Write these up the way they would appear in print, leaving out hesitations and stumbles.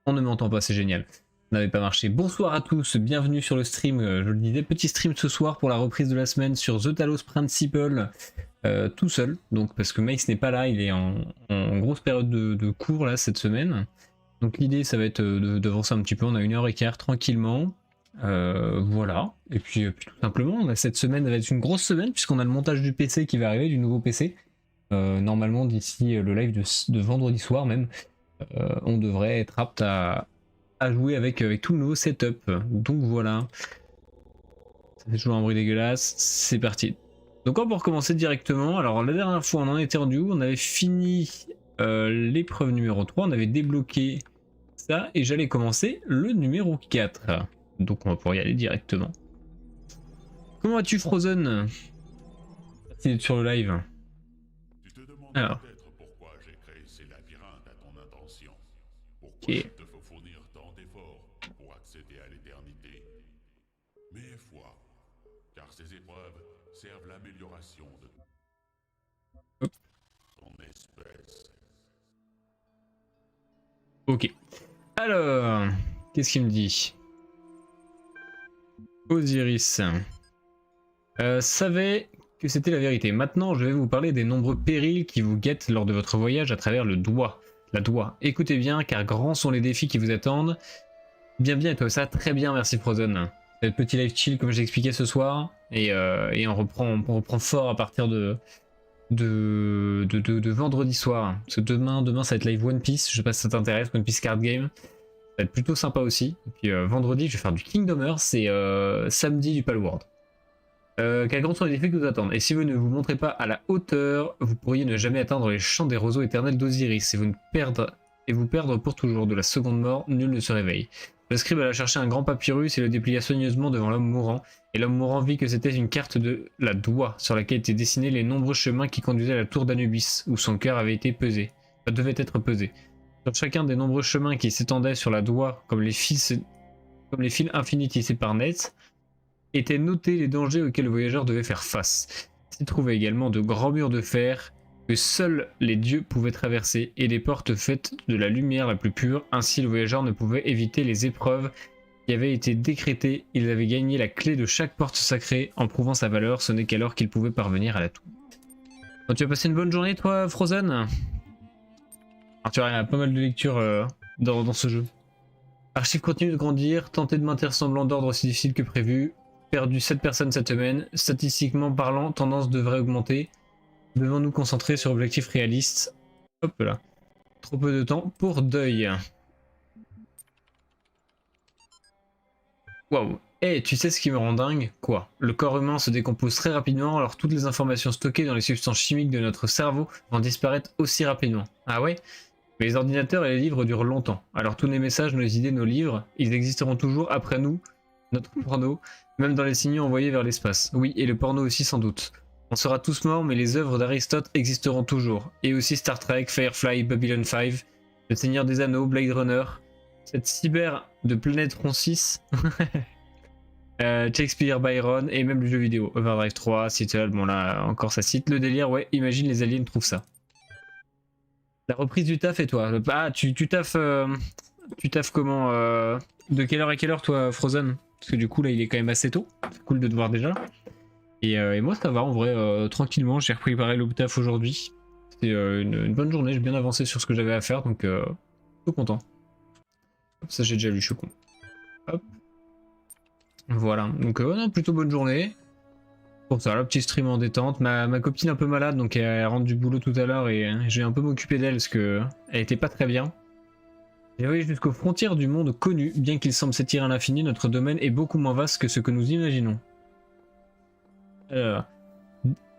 On ne m'entend pas, c'est génial. Ça n'avait pas marché. Bonsoir à tous, bienvenue sur le stream. Je le disais, petit stream ce soir pour la reprise de la semaine sur The Talos Principle, tout seul. Donc parce que Mace n'est pas là, il est en grosse période de cours là cette semaine. Donc l'idée ça va être d'avancer un petit peu, on a 1h15 tranquillement. Voilà. Et puis tout simplement, on a cette semaine, ça va être une grosse semaine puisqu'on a le montage du PC qui va arriver, du nouveau PC. Normalement d'ici le live de vendredi soir même, on devrait être apte à jouer avec tout le nouveau setup. Donc voilà. Ça fait toujours un bruit dégueulasse. C'est parti. Donc on peut recommencer directement. Alors la dernière fois on en était rendu où? On avait fini l'épreuve numéro 3. On avait débloqué ça et j'allais commencer le numéro 4. Donc on va pouvoir y aller directement. Comment vas-tu Frozen? Merci d'être sur le live. Tu te demandes Alors, peut-être pourquoi j'ai créé ces labyrinthes à ton intention. Pourquoi ok. il te faut fournir tant d'efforts pour accéder à l'éternité. Mais foi, car ces épreuves servent l'amélioration de Hop. ton espèce. Ok. Alors, qu'est-ce qu'il me dit? Osiris. Savait que c'était la vérité. Maintenant, je vais vous parler des nombreux périls qui vous guettent lors de votre voyage à travers le doigt. La doigt. Écoutez bien, car grands sont les défis qui vous attendent. Bien, et toi ça, très bien, merci Frozen. C'est le petit live chill comme j'ai expliqué ce soir, et on reprend fort à partir de vendredi soir. Parce que demain ça va être live One Piece, je sais pas si ça t'intéresse, One Piece Card Game. Ça va être plutôt sympa aussi. Et puis vendredi, je vais faire du Kingdom Hearts et samedi du Palworld. Quels grands sont les défis que vous attendent? Et si vous ne vous montrez pas à la hauteur, vous pourriez ne jamais atteindre les champs des roseaux éternels d'Osiris et vous perdre pour toujours. De la seconde mort, nul ne se réveille. Le scribe alla chercher un grand papyrus et le déplia soigneusement devant l'homme mourant. Et l'homme mourant vit que c'était une carte de la doigt sur laquelle étaient dessinés les nombreux chemins qui conduisaient à la tour d'Anubis, où son cœur avait été pesé. Devait être pesé. Sur chacun des nombreux chemins qui s'étendaient sur la doigt, comme les fils infinis tissés par Nets, étaient notés les dangers auxquels le voyageur devait faire face. S'y trouvaient également de grands murs de fer que seuls les dieux pouvaient traverser et des portes faites de la lumière la plus pure. Ainsi, le voyageur ne pouvait éviter les épreuves qui avaient été décrétées. Il avait gagné la clé de chaque porte sacrée en prouvant sa valeur. Ce n'est qu'alors qu'il pouvait parvenir à la tour. Donc, tu as passé une bonne journée, toi, Frozen? Alors, tu vois, il y a pas mal de lectures dans ce jeu. Archive continue de grandir, tenter de maintenir semblant d'ordre aussi difficile que prévu. Perdu 7 personnes cette semaine. Statistiquement parlant, tendance devrait augmenter. Devons nous concentrer sur objectifs réalistes. Hop là. Trop peu de temps pour deuil. Waouh. Eh, tu sais ce qui me rend dingue? Quoi? Le corps humain se décompose très rapidement, alors toutes les informations stockées dans les substances chimiques de notre cerveau vont disparaître aussi rapidement. Ah ouais? Mais les ordinateurs et les livres durent longtemps. Alors tous les messages, nos idées, nos livres, ils existeront toujours après nous, notre porno, même dans les signaux envoyés vers l'espace. Oui, et le porno aussi sans doute. On sera tous morts, mais les œuvres d'Aristote existeront toujours. Et aussi Star Trek, Firefly, Babylon 5, Le Seigneur des Anneaux, Blade Runner, cette cyber de Planète Ron 6, Shakespeare, Byron, et même le jeu vidéo. Overdrive 3, Seattle, bon là encore ça cite. Le délire, ouais, imagine les aliens trouvent ça. La reprise du taf et toi? Ah, tu taffes comment de quelle heure à quelle heure toi, Frozen? Parce que du coup là il est quand même assez tôt. C'est cool de te voir déjà. Et moi ça va en vrai, tranquillement. J'ai repris pareil le taf aujourd'hui. C'était une bonne journée, j'ai bien avancé sur ce que j'avais à faire donc plutôt content. Hop, ça j'ai déjà lu, je suis con. Hop. Voilà, donc non, plutôt bonne journée. Pour ça, le petit stream en détente. Ma copine est un peu malade, donc elle rentre du boulot tout à l'heure et je vais un peu m'occuper d'elle parce que elle était pas très bien. Et oui, jusqu'aux frontières du monde connu, bien qu'il semble s'étirer à l'infini, notre domaine est beaucoup moins vaste que ce que nous imaginons.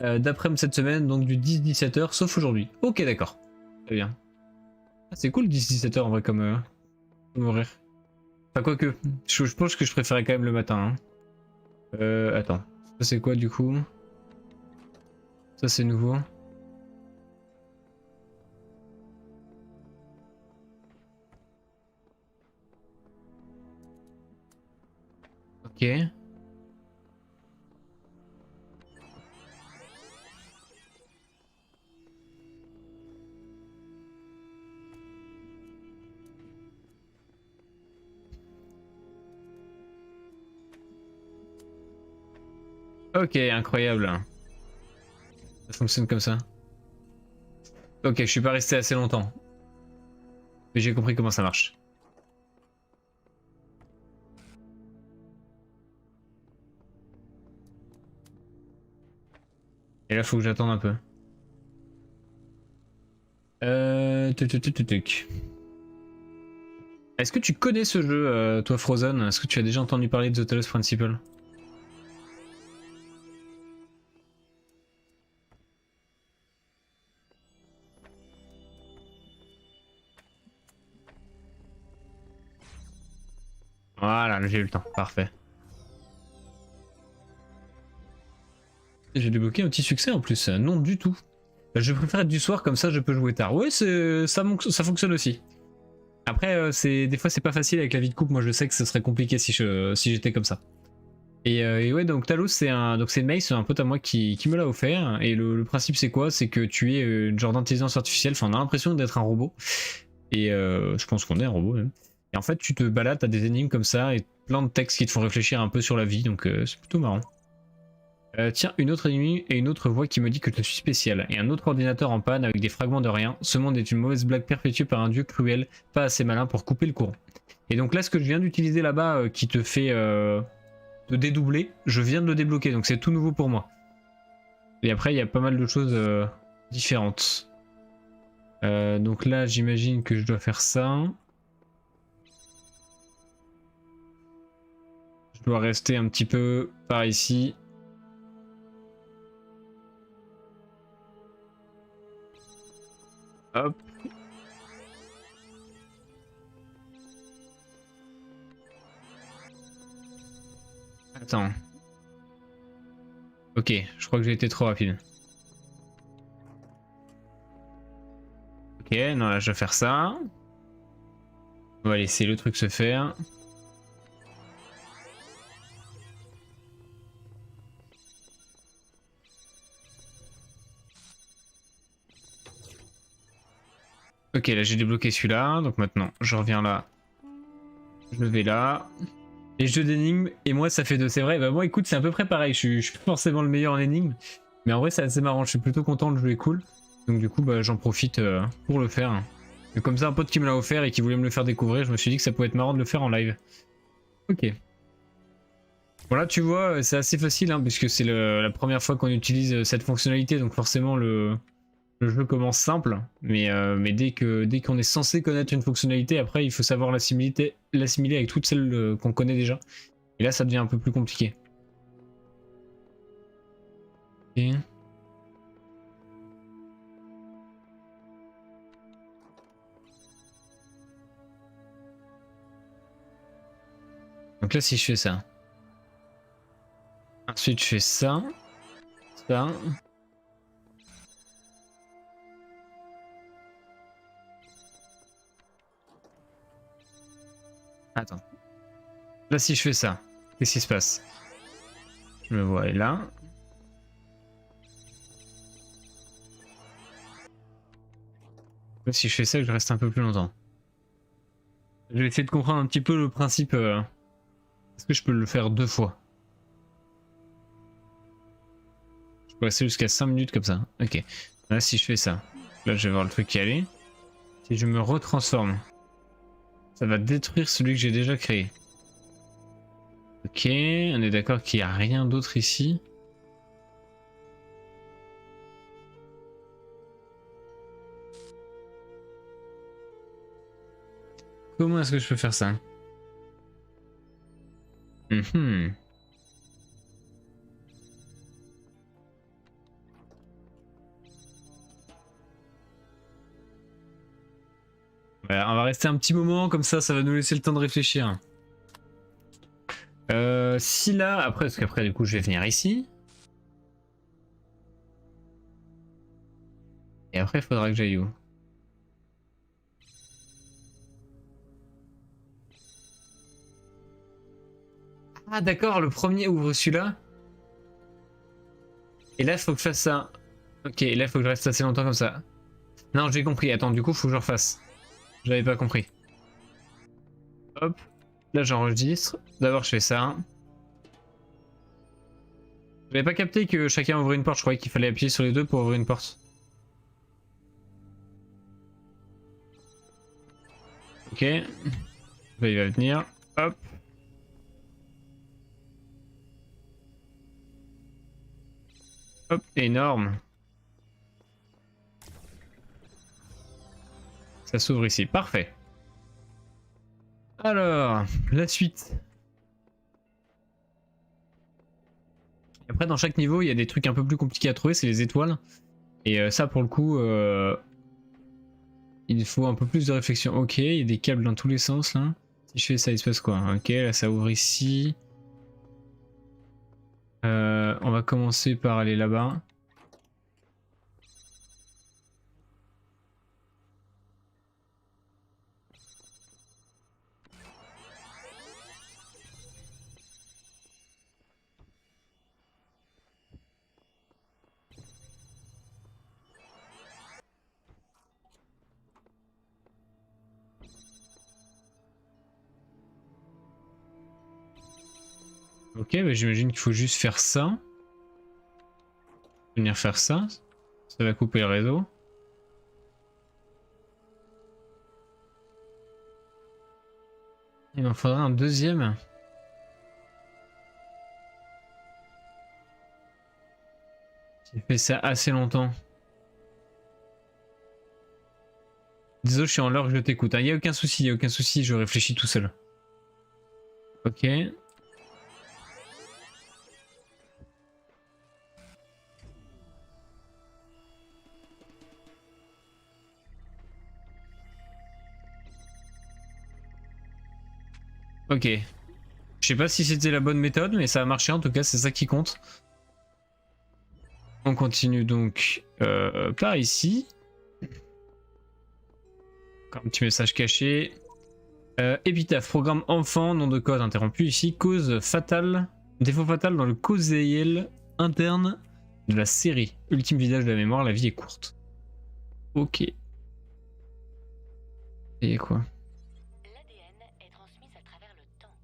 D'après cette semaine, donc du 10-17h, sauf aujourd'hui. Ok, d'accord. Très bien. Ah, c'est cool 10-17h en vrai comme horaire. Enfin, quoique, je pense que je préférais quand même le matin. Hein. Attends. Ça c'est quoi du coup? Ça c'est nouveau. Ok. Ok, incroyable. Ça fonctionne comme ça. Ok, je suis pas resté assez longtemps. Mais j'ai compris comment ça marche. Et là, faut que j'attende un peu. Tuc. Est-ce que tu connais ce jeu, toi Frozen? Est-ce que tu as déjà entendu parler de The Talos Principle? Voilà, j'ai eu le temps, parfait. J'ai débloqué un petit succès en plus, non du tout. Je préfère être du soir, comme ça je peux jouer tard. Ouais, ça fonctionne aussi. Après, des fois c'est pas facile avec la vie de couple, moi je sais que ce serait compliqué si j'étais comme ça. Et ouais, donc Talos, c'est une Mace, c'est un pote à moi qui me l'a offert. Et le principe, c'est quoi? C'est que tu es une genre d'intelligence artificielle. Enfin, on a l'impression d'être un robot. Et je pense qu'on est un robot même. Et en fait, tu te balades, t'as des énigmes comme ça et plein de textes qui te font réfléchir un peu sur la vie. Donc c'est plutôt marrant. Tiens, une autre énigme et une autre voix qui me dit que je suis spécial. Et un autre ordinateur en panne avec des fragments de rien. Ce monde est une mauvaise blague perpétuée par un dieu cruel, pas assez malin pour couper le courant. Et donc là, ce que je viens d'utiliser là-bas qui te fait de dédoubler, je viens de le débloquer, donc c'est tout nouveau pour moi. Et après, il y a pas mal de choses différentes. Donc là, j'imagine que je dois faire ça. Je dois rester un petit peu par ici. Hop. Attends. Ok, je crois que j'ai été trop rapide. Ok, non là je vais faire ça. On va laisser le truc se faire. Ok, là j'ai débloqué celui-là, donc maintenant je reviens là. Je vais là. Les jeux d'énigmes, et moi ça fait deux, c'est vrai. Bah moi écoute, c'est à peu près pareil, je suis pas forcément le meilleur en énigmes. Mais en vrai c'est assez marrant, je suis plutôt content, le jeu est cool. Donc du coup bah, j'en profite pour le faire. Et comme ça un pote qui me l'a offert et qui voulait me le faire découvrir, je me suis dit que ça pouvait être marrant de le faire en live. Ok. Voilà, tu vois, c'est assez facile hein, puisque c'est la première fois qu'on utilise cette fonctionnalité, donc forcément le jeu commence simple, mais dès qu'on est censé connaître une fonctionnalité, après il faut savoir l'assimiler avec toutes celles qu'on connaît déjà. Et là ça devient un peu plus compliqué. Ok. Donc là si je fais ça. Ensuite je fais ça. Ça. Attends. Là si je fais ça, qu'est-ce qui se passe? Je me vois là. Là si je fais ça, je reste un peu plus longtemps. Je vais essayer de comprendre un petit peu le principe. Est-ce que je peux le faire deux fois? Je peux rester jusqu'à 5 minutes comme ça. Ok. Là si je fais ça, là je vais voir le truc qui allait. Si je me retransforme, ça va détruire celui que j'ai déjà créé. Ok, on est d'accord qu'il n'y a rien d'autre ici. Comment est-ce que je peux faire ça? Voilà, on va rester un petit moment comme ça va nous laisser le temps de réfléchir. Si là, après, parce qu'après du coup je vais venir ici. Et après il faudra que j'aille où? Ah d'accord, le premier ouvre celui-là. Et là il faut que je fasse ça. Ok, là il faut que je reste assez longtemps comme ça. Non, j'ai compris, attends, du coup faut que je refasse. J'avais pas compris. Hop, là j'enregistre. D'abord je fais ça. J'avais pas capté que chacun ouvrait une porte, je croyais qu'il fallait appuyer sur les deux pour ouvrir une porte. Ok. Bah, il va venir. Hop. Hop, énorme. Ça s'ouvre ici, parfait. Alors, la suite. Après, dans chaque niveau, il y a des trucs un peu plus compliqués à trouver, c'est les étoiles. Et ça, pour le coup, il faut un peu plus de réflexion. Ok, il y a des câbles dans tous les sens, là. Si je fais ça, il se passe quoi? Ok, là, ça ouvre ici. On va commencer par aller là-bas. Ok, bah j'imagine qu'il faut juste faire ça. Venir faire ça. Ça va couper le réseau. Il m'en faudra un deuxième. J'ai fait ça assez longtemps. Désolé, je suis en l'heure, je t'écoute. Il n'y a aucun souci, il n'y a aucun souci, je réfléchis tout seul. Ok. Ok. Je sais pas si c'était la bonne méthode, mais ça a marché en tout cas, c'est ça qui compte. On continue donc par ici. Encore un petit message caché. Épitaphe, programme enfant, nom de code interrompu ici. Cause fatale, défaut fatal dans le causal interne de la série. Ultime vidage de la mémoire, la vie est courte. Ok. Et quoi? L'ADN est transmis à travers le temps.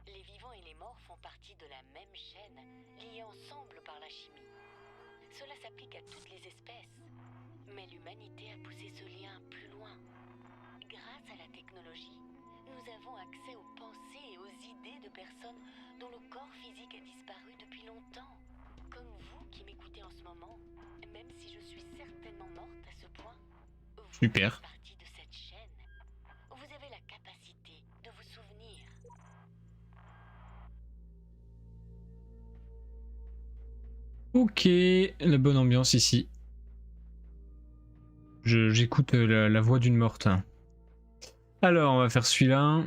Les vivants et les morts font partie de la même chaîne, liés ensemble par la chimie. Cela s'applique à toutes les espèces. Mais l'humanité a poussé ce lien plus loin. Grâce à la technologie, nous avons accès aux pensées et aux idées de personnes dont le corps physique a disparu depuis longtemps. Comme vous qui m'écoutez en ce moment, même si je suis certainement morte à ce point, vous Super. faites partie de cette chaîne. Vous avez la capacité de vous souvenir. Ok, la bonne ambiance ici. J'écoute la voix d'une morte. Alors, on va faire celui-là.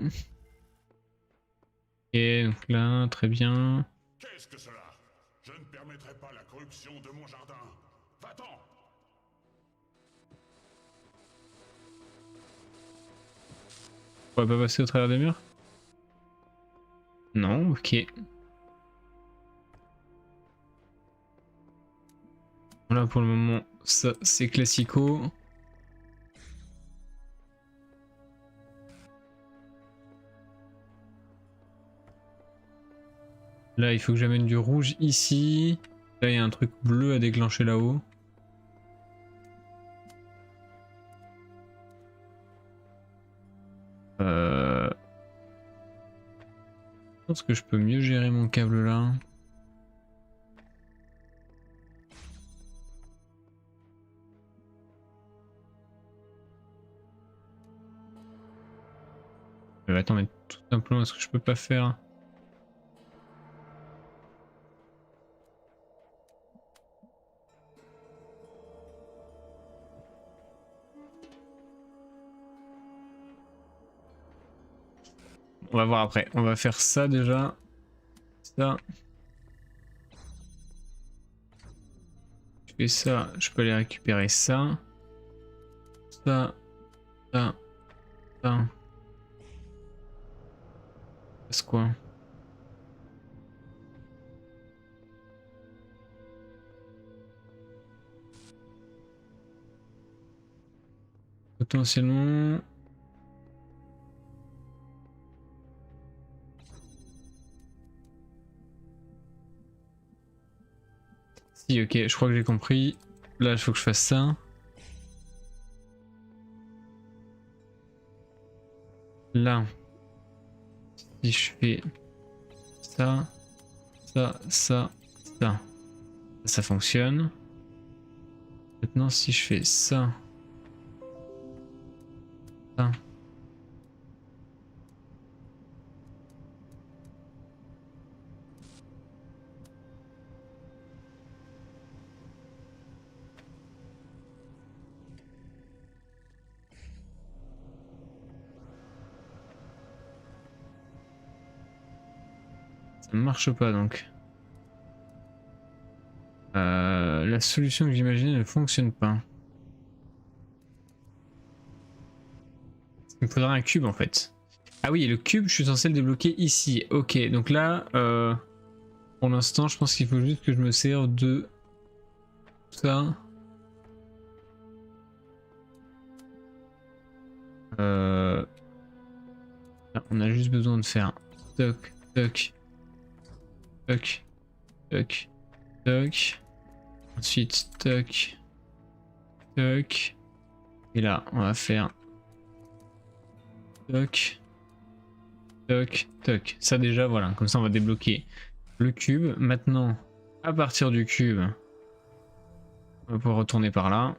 Et donc là, très bien. Qu'est-ce que cela? Je ne permettrai pas la corruption de mon jardin. Va-t'en! On va pas passer au travers des murs? Non, ok. Voilà, pour le moment, ça c'est classico. Là, il faut que j'amène du rouge ici. Là, il y a un truc bleu à déclencher là-haut. Je pense que je peux mieux gérer mon câble là. Attends, mais tout simplement, est-ce que je peux pas faire? On va voir après. On va faire ça déjà. Ça. Je fais ça. Je peux aller récupérer ça. Ça. Ça. Ça. C'est quoi? Potentiellement. Si, ok, je crois que j'ai compris. Là, il faut que je fasse ça. Là, si je fais ça, ça fonctionne. Maintenant, si je fais ça, ça. Ça ne marche pas donc. La solution que j'imaginais ne fonctionne pas. Il me faudra un cube en fait. Ah oui, le cube, je suis censé le débloquer ici. Ok, donc là, pour l'instant, je pense qu'il faut juste que je me serve de ça. Là, on a juste besoin de faire toc, toc, toc, toc, toc. Ensuite, toc, toc. Et là, on va faire toc, toc, toc. Ça déjà, voilà. Comme ça, on va débloquer le cube. Maintenant, à partir du cube, on va pouvoir retourner par là.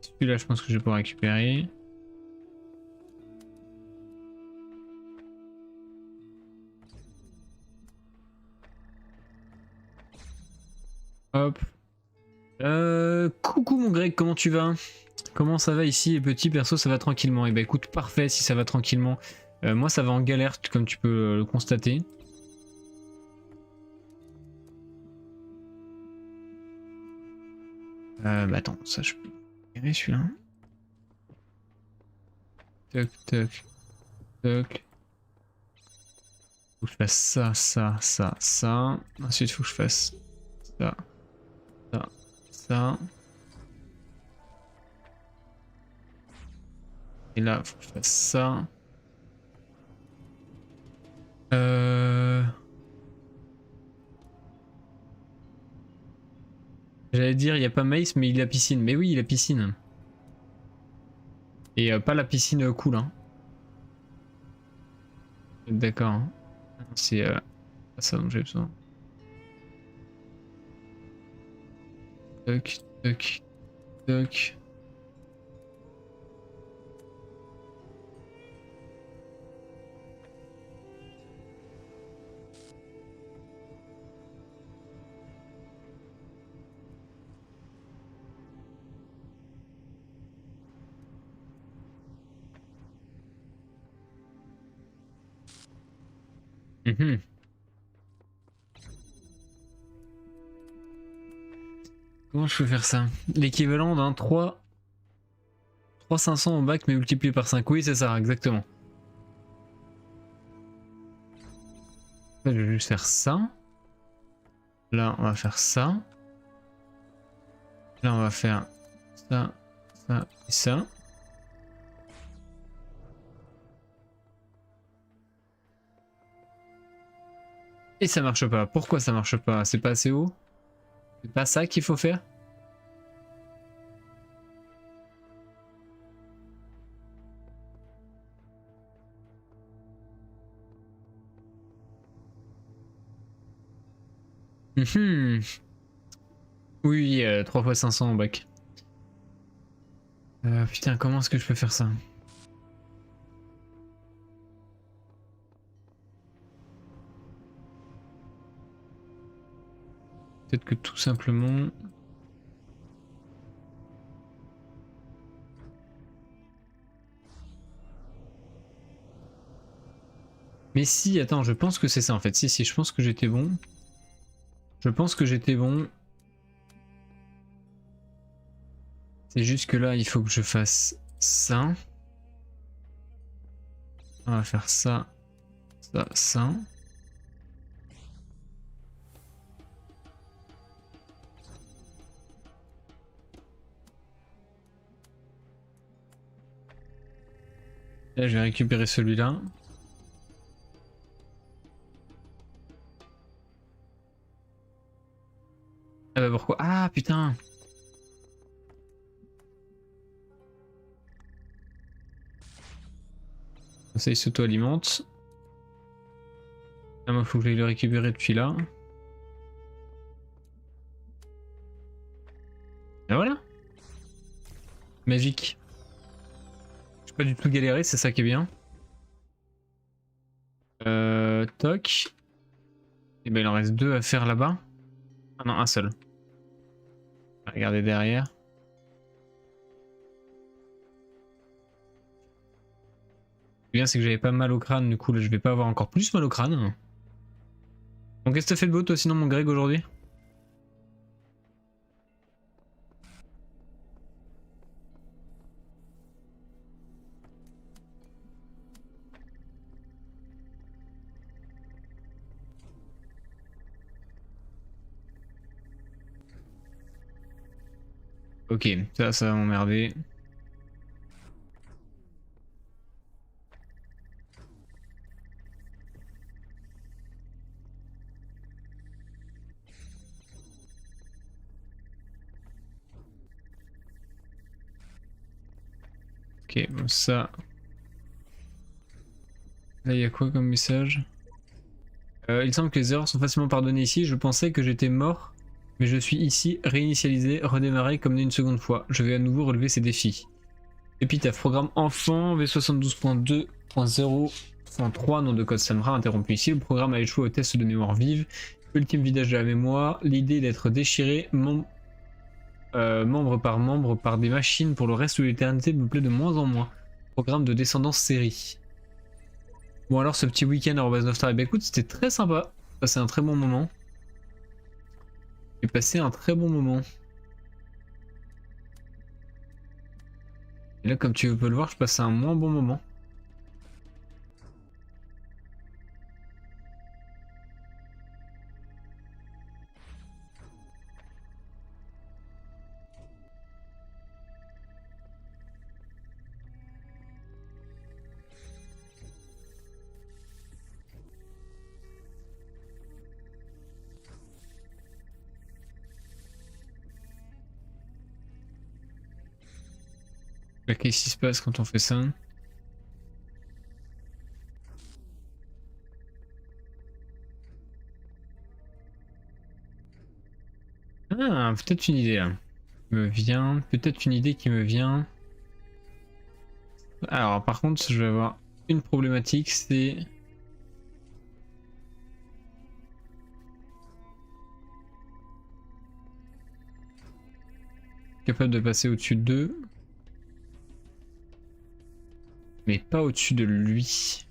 Celui-là, je pense que je vais pouvoir récupérer. Hop. Coucou mon Greg, comment tu vas? Comment ça va ici, les petits perso, ça va tranquillement? Et bah écoute, parfait si ça va tranquillement. Moi ça va en galère, comme tu peux le constater. Bah attends, ça je peux récupérer celui-là. Toc, toc, toc. Faut que je fasse ça, ça, ça, ça. Ensuite, faut que je fasse ça, ça, ça. Et là, faut que je fasse ça. J'allais dire, il n'y a pas Mace, mais il a piscine. Mais oui, il a piscine. Et pas la piscine cool, hein. D'accord. Hein. C'est pas ça dont j'ai besoin. Toc, toc, toc. Mhm. Comment je peux faire ça? L'équivalent d'un 3 500 en bac mais multiplié par 5. Oui, c'est ça, exactement. Là, je vais juste faire ça. Là, on va faire ça. Là, on va faire ça, ça et ça. Et ça marche pas. Pourquoi ça marche pas? C'est pas assez haut? C'est pas ça qu'il faut faire? Mhm. Oui, 3 fois 500 en bac. Putain, comment est-ce que je peux faire ça? Peut-être que tout simplement... Mais si, attends, je pense que c'est ça en fait. Si, je pense que j'étais bon. Je pense que j'étais bon. C'est juste que là, il faut que je fasse ça. On va faire ça, ça, ça. Là, je vais récupérer celui-là. d'abord quoi? Ah putain! Ça il s'auto-alimente. Ah, moi faut que j'aille le récupérer depuis là. Et voilà! Magique. J'ai pas du tout galéré, c'est ça qui est bien. Toc. Et ben il en reste 2 à faire là-bas. Ah non, un seul. Regardez derrière. Ce qui est bien, c'est que j'avais pas mal au crâne, du coup là je vais pas avoir encore plus mal au crâne. Bon, qu'est-ce que t'as fait de beau toi sinon mon Greg aujourd'hui? Ok, ça va m'emmerder. Ok, bon ça... Là il y a quoi comme message? Il semble que les erreurs sont facilement pardonnées ici. Je pensais que j'étais mort, mais je suis ici, réinitialisé, redémarré comme né une seconde fois. Je vais à nouveau relever ces défis. Épitaphe, programme enfant, V72.2.0.3, nom de code Samra, interrompu ici. Le programme a échoué au test de mémoire vive. Ultime vidage de la mémoire. L'idée d'être déchiré membre par des machines pour le reste de l'éternité me plaît de moins en moins. Programme de descendance série. Bon alors ce petit week-end à @9star, bah écoute c'était très sympa. J'ai passé un très bon moment. J'ai passé un très bon moment. Et là comme tu peux le voir je passe un moins bon moment. Qu'est-ce qui se passe quand on fait ça? Ah, peut-être une idée là. Qui me vient. Peut-être une idée qui me vient. Alors par contre je vais avoir une problématique, c'est... Capable de passer au-dessus d'eux. Mais pas au-dessus de lui.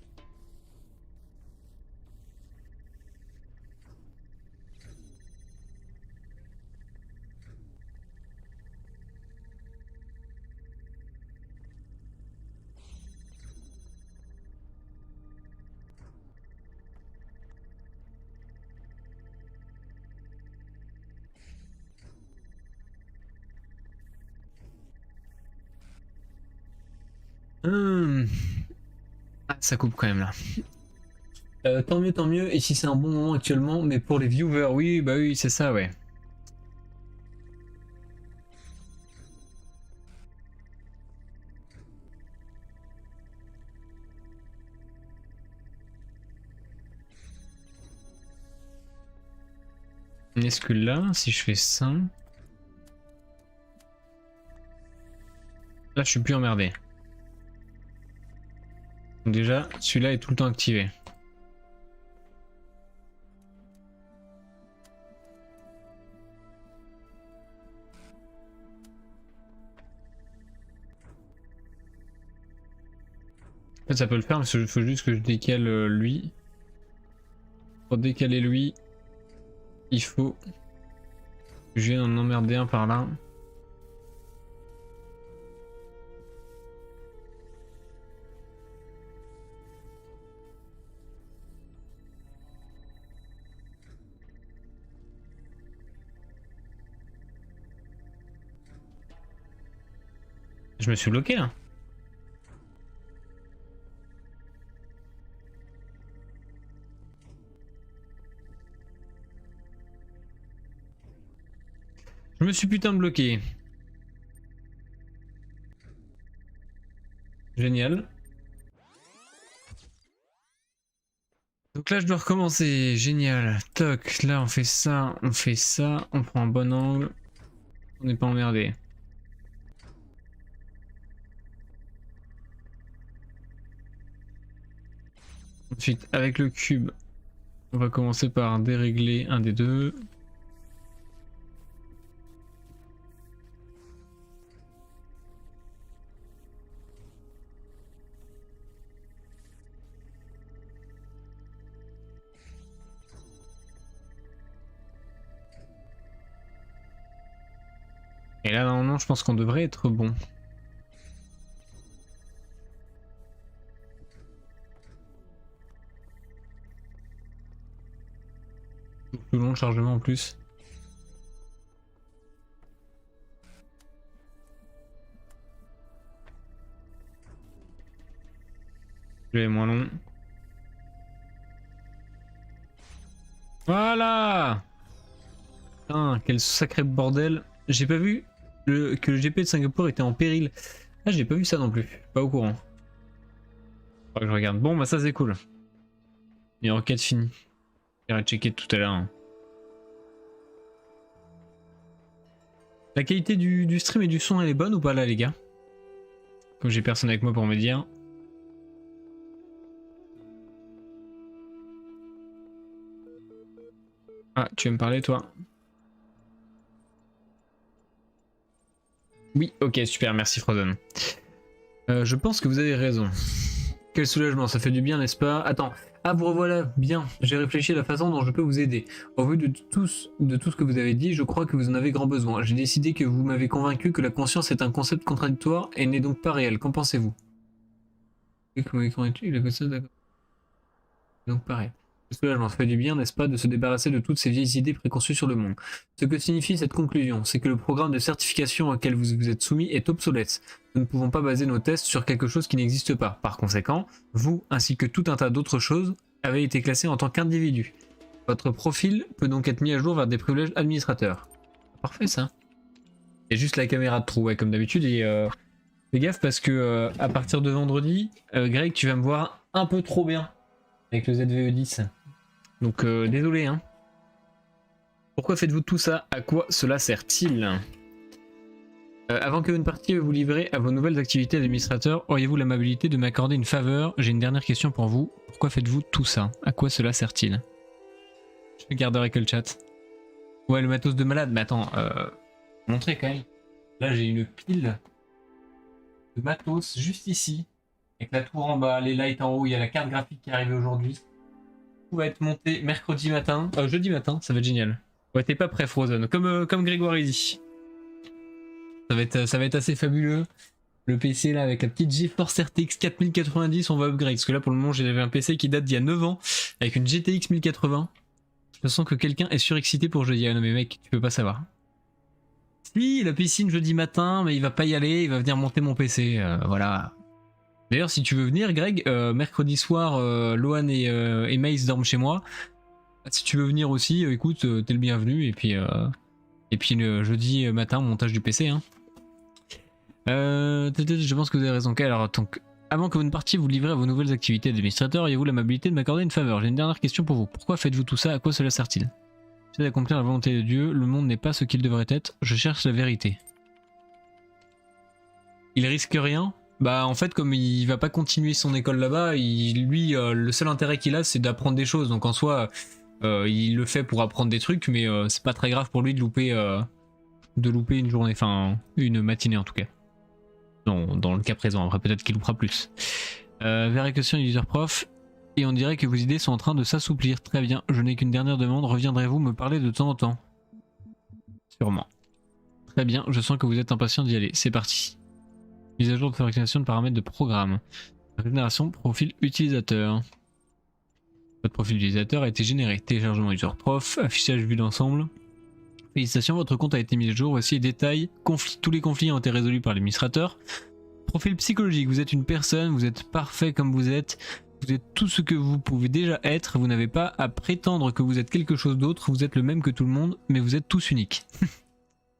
Hum. Ah, ça coupe quand même là. Tant mieux, et si c'est un bon moment actuellement, mais pour les viewers, oui, bah oui, c'est ça, ouais. Est-ce que là, si je fais ça... Là, je suis plus emmerdé. Donc déjà, celui-là est tout le temps activé. En fait, ça peut le faire, mais il faut juste que je décale lui. Pour décaler lui, il faut que je vienne en emmerder un par là. Je me suis bloqué là. me suis putain de bloqué. Génial. Donc là je dois recommencer, génial. Toc, là on fait ça, on prend un bon angle. On n'est pas emmerdé. Ensuite, avec le cube, on va commencer par dérégler un des deux. Et là, normalement, je pense qu'on devrait être bon. Plus long le chargement en plus. Je vais moins long. Voilà! Putain, quel sacré bordel. J'ai pas vu que le GP de Singapour était en péril. Ah, j'ai pas vu ça non plus. Pas au courant. Faudra que je regarde. Bon, bah ça c'est cool. Et enquête finie. J'irai checker tout à l'heure. Hein. La qualité du stream et du son, elle est bonne ou pas là, les gars? Comme j'ai personne avec moi pour me dire. Ah, tu veux me parler, toi? Oui, ok, super, merci Frozen. Je pense que vous avez raison. Quel soulagement, ça fait du bien, n'est-ce pas? Attends, ah vous revoilà, bien, j'ai réfléchi à la façon dont je peux vous aider. Au vu de tout ce que vous avez dit, je crois que vous en avez grand besoin. J'ai décidé que vous m'avez convaincu que la conscience est un concept contradictoire et n'est donc pas réel. Qu'en pensez-vous? Comment convaincu? La conscience, d'accord. Donc pareil. Le soulagement, ça fait du bien, n'est-ce pas, de se débarrasser de toutes ces vieilles idées préconçues sur le monde. Ce que signifie cette conclusion, c'est que le programme de certification auquel vous vous êtes soumis est obsolète. Nous ne pouvons pas baser nos tests sur quelque chose qui n'existe pas. Par conséquent, vous, ainsi que tout un tas d'autres choses, avez été classés en tant qu'individu. Votre profil peut donc être mis à jour vers des privilèges administrateurs. Parfait ça. Et juste la caméra de trou, ouais, comme d'habitude, et fais gaffe parce que à partir de vendredi, Greg, tu vas me voir un peu trop bien avec le ZVE10. Donc désolé hein. Pourquoi faites-vous tout ça? À quoi cela sert-il? Avant que vous ne partiez vous livrer à vos nouvelles activités d'administrateur, auriez-vous l'amabilité de m'accorder une faveur? J'ai une dernière question pour vous. Pourquoi faites-vous tout ça? À quoi cela sert-il? Je garderai que le chat. Ouais, le matos de malade, mais attends, montrez quand même. Là j'ai une pile de matos juste ici. Avec la tour en bas, les lights en haut, il y a la carte graphique qui est arrivée aujourd'hui. Tout va être monté mercredi matin, jeudi matin, ça va être génial. Ouais, t'es pas prêt Frozen, comme Grégoire dit. Ça va être assez fabuleux. Le PC là avec la petite GeForce RTX 4090, on va upgrade. Parce que là pour le moment j'avais un PC qui date d'il y a 9 ans avec une GTX 1080. Je sens que quelqu'un est surexcité pour jeudi. Ah non mais mec, tu peux pas savoir. Si, la piscine jeudi matin, mais il va pas y aller, il va venir monter mon PC. Voilà. D'ailleurs, si tu veux venir, Greg, mercredi soir, Loan et Mace dorment chez moi. Si tu veux venir aussi, écoute, t'es le bienvenu. Et puis le jeudi matin, montage du PC. Hein. Je pense que vous avez raison. Okay, alors, donc, avant que vous ne partiez vous livrer à vos nouvelles activités d'administrateur, auriez-vous l'amabilité de m'accorder une faveur? J'ai une dernière question pour vous. Pourquoi faites-vous tout ça? À quoi cela sert-il? J'essaie d'accomplir la volonté de Dieu. Le monde n'est pas ce qu'il devrait être. Je cherche la vérité. Il risque rien? Bah en fait comme il va pas continuer son école là-bas, lui le seul intérêt qu'il a c'est d'apprendre des choses, donc en soi il le fait pour apprendre des trucs, mais c'est pas très grave pour lui de louper une journée, enfin une matinée en tout cas. Dans le cas présent, après peut-être qu'il loupera plus. Vérification user prof, et on dirait que vos idées sont en train de s'assouplir. Très bien, je n'ai qu'une dernière demande, reviendrez-vous me parler de temps en temps? Sûrement. Très bien, je sens que vous êtes impatient d'y aller, c'est parti. Mise à jour de fabrication de paramètres de programme. Génération profil utilisateur. Votre profil utilisateur a été généré. Téléchargement user prof, affichage vue d'ensemble. Félicitations, votre compte a été mis à jour. Voici les détails. Tous les conflits ont été résolus par l'administrateur. Profil psychologique. Vous êtes une personne, vous êtes parfait comme vous êtes. Vous êtes tout ce que vous pouvez déjà être. Vous n'avez pas à prétendre que vous êtes quelque chose d'autre. Vous êtes le même que tout le monde, mais vous êtes tous uniques.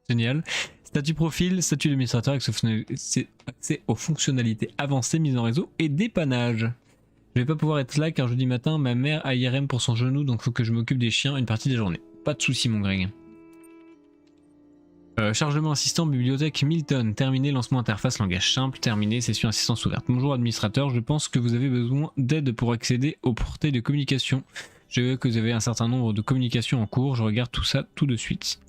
Génial. Statut profil, statut d'administrateur, accès aux fonctionnalités avancées, mise en réseau et dépannage. Je vais pas pouvoir être là car jeudi matin, ma mère a IRM pour son genou, donc faut que je m'occupe des chiens une partie des journées. Pas de soucis mon Greg. Chargement assistant, bibliothèque Milton, terminé, lancement interface, langage simple, terminé, session assistance ouverte. Bonjour administrateur, je pense que vous avez besoin d'aide pour accéder au portail de communication. Je vois que vous avez un certain nombre de communications en cours, je regarde tout ça tout de suite.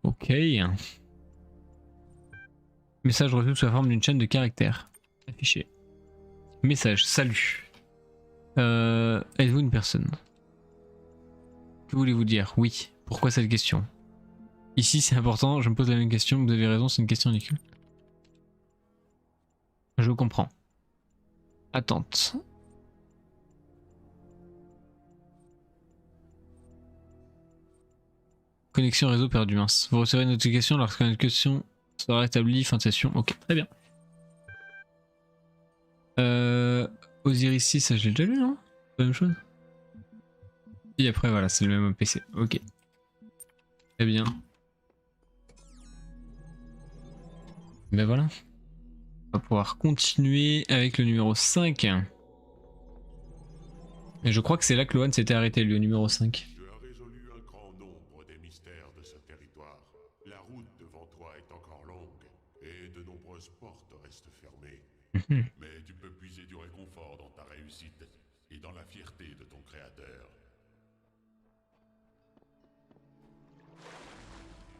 Ok. Message reçu sous la forme d'une chaîne de caractères. Affiché. Message, salut. Êtes-vous une personne? Que voulez-vous dire? Oui. Pourquoi cette question? Ici c'est important, je me pose la même question, vous avez raison, c'est une question ridicule. Je comprends. Attente. Connexion réseau perdue, mince. Vous recevrez une notification lorsque la connexion sera rétablie, fin de session. Ok, très bien. Osiris 6, ça j'ai déjà lu, non? C'est la même chose. Et après voilà, c'est le même PC. Ok. Très bien. Ben voilà. On va pouvoir continuer avec le numéro 5. Et je crois que c'est là que Lohan s'était arrêté, lui, au numéro 5. Tu as résolu un grand nombre des mystères de ce territoire. La route devant toi est encore longue, et de nombreuses portes restent fermées. Mais tu peux puiser du réconfort dans ta réussite, et dans la fierté de ton créateur.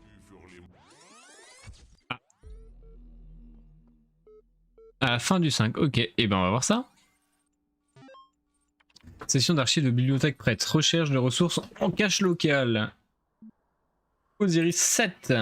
Tu furent les... À la fin du 5, ok, et ben on va voir ça. Session d'archives de bibliothèque prête. Recherche de ressources en cache local. Osiris 7.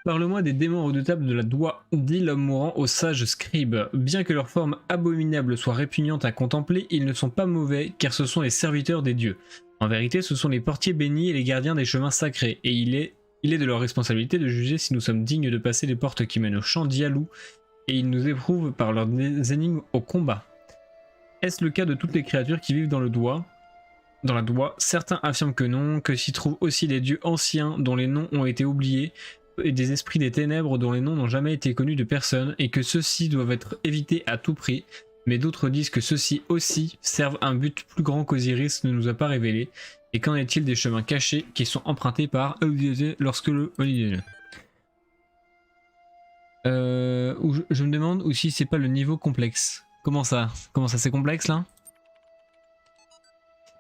Parle-moi des démons redoutables de la Doua, dit l'homme mourant au sage scribe. Bien que leur forme abominable soit répugnante à contempler, ils ne sont pas mauvais, car ce sont les serviteurs des dieux. En vérité, ce sont les portiers bénis et les gardiens des chemins sacrés, et il est de leur responsabilité de juger si nous sommes dignes de passer les portes qui mènent au champ d'Yalou, et ils nous éprouvent par leurs énigmes au combat. Est-ce le cas de toutes les créatures qui vivent dans la Doua? Certains affirment que non, que s'y trouvent aussi des dieux anciens dont les noms ont été oubliés, et des esprits des ténèbres dont les noms n'ont jamais été connus de personne, et que ceux-ci doivent être évités à tout prix, mais d'autres disent que ceux-ci aussi servent un but plus grand qu'Osiris ne nous a pas révélé, et qu'en est-il des chemins cachés qui sont empruntés par lorsque le... je me demande aussi si c'est pas le niveau complexe. Comment ça c'est complexe là?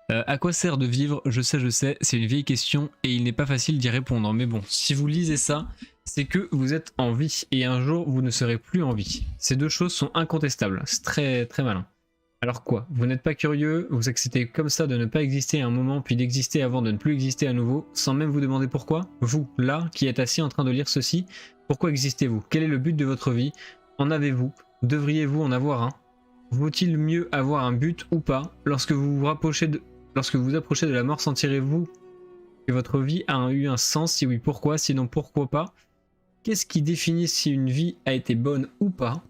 À quoi sert de vivre? Je sais, c'est une vieille question et il n'est pas facile d'y répondre. Mais bon, si vous lisez ça, c'est que vous êtes en vie et un jour vous ne serez plus en vie. Ces deux choses sont incontestables, c'est très très malin. Alors quoi? Vous n'êtes pas curieux, vous acceptez comme ça de ne pas exister à un moment puis d'exister avant de ne plus exister à nouveau, sans même vous demander pourquoi? Vous, là, qui êtes assis en train de lire ceci, pourquoi existez-vous? Quel est le but de votre vie? En avez-vous? Devriez-vous en avoir un? Vaut-il mieux avoir un but ou pas? Lorsque vous vous approchez de la mort, sentirez-vous que votre vie a eu un sens? Si oui, pourquoi? Sinon, pourquoi pas? Qu'est-ce qui définit si une vie a été bonne ou pas?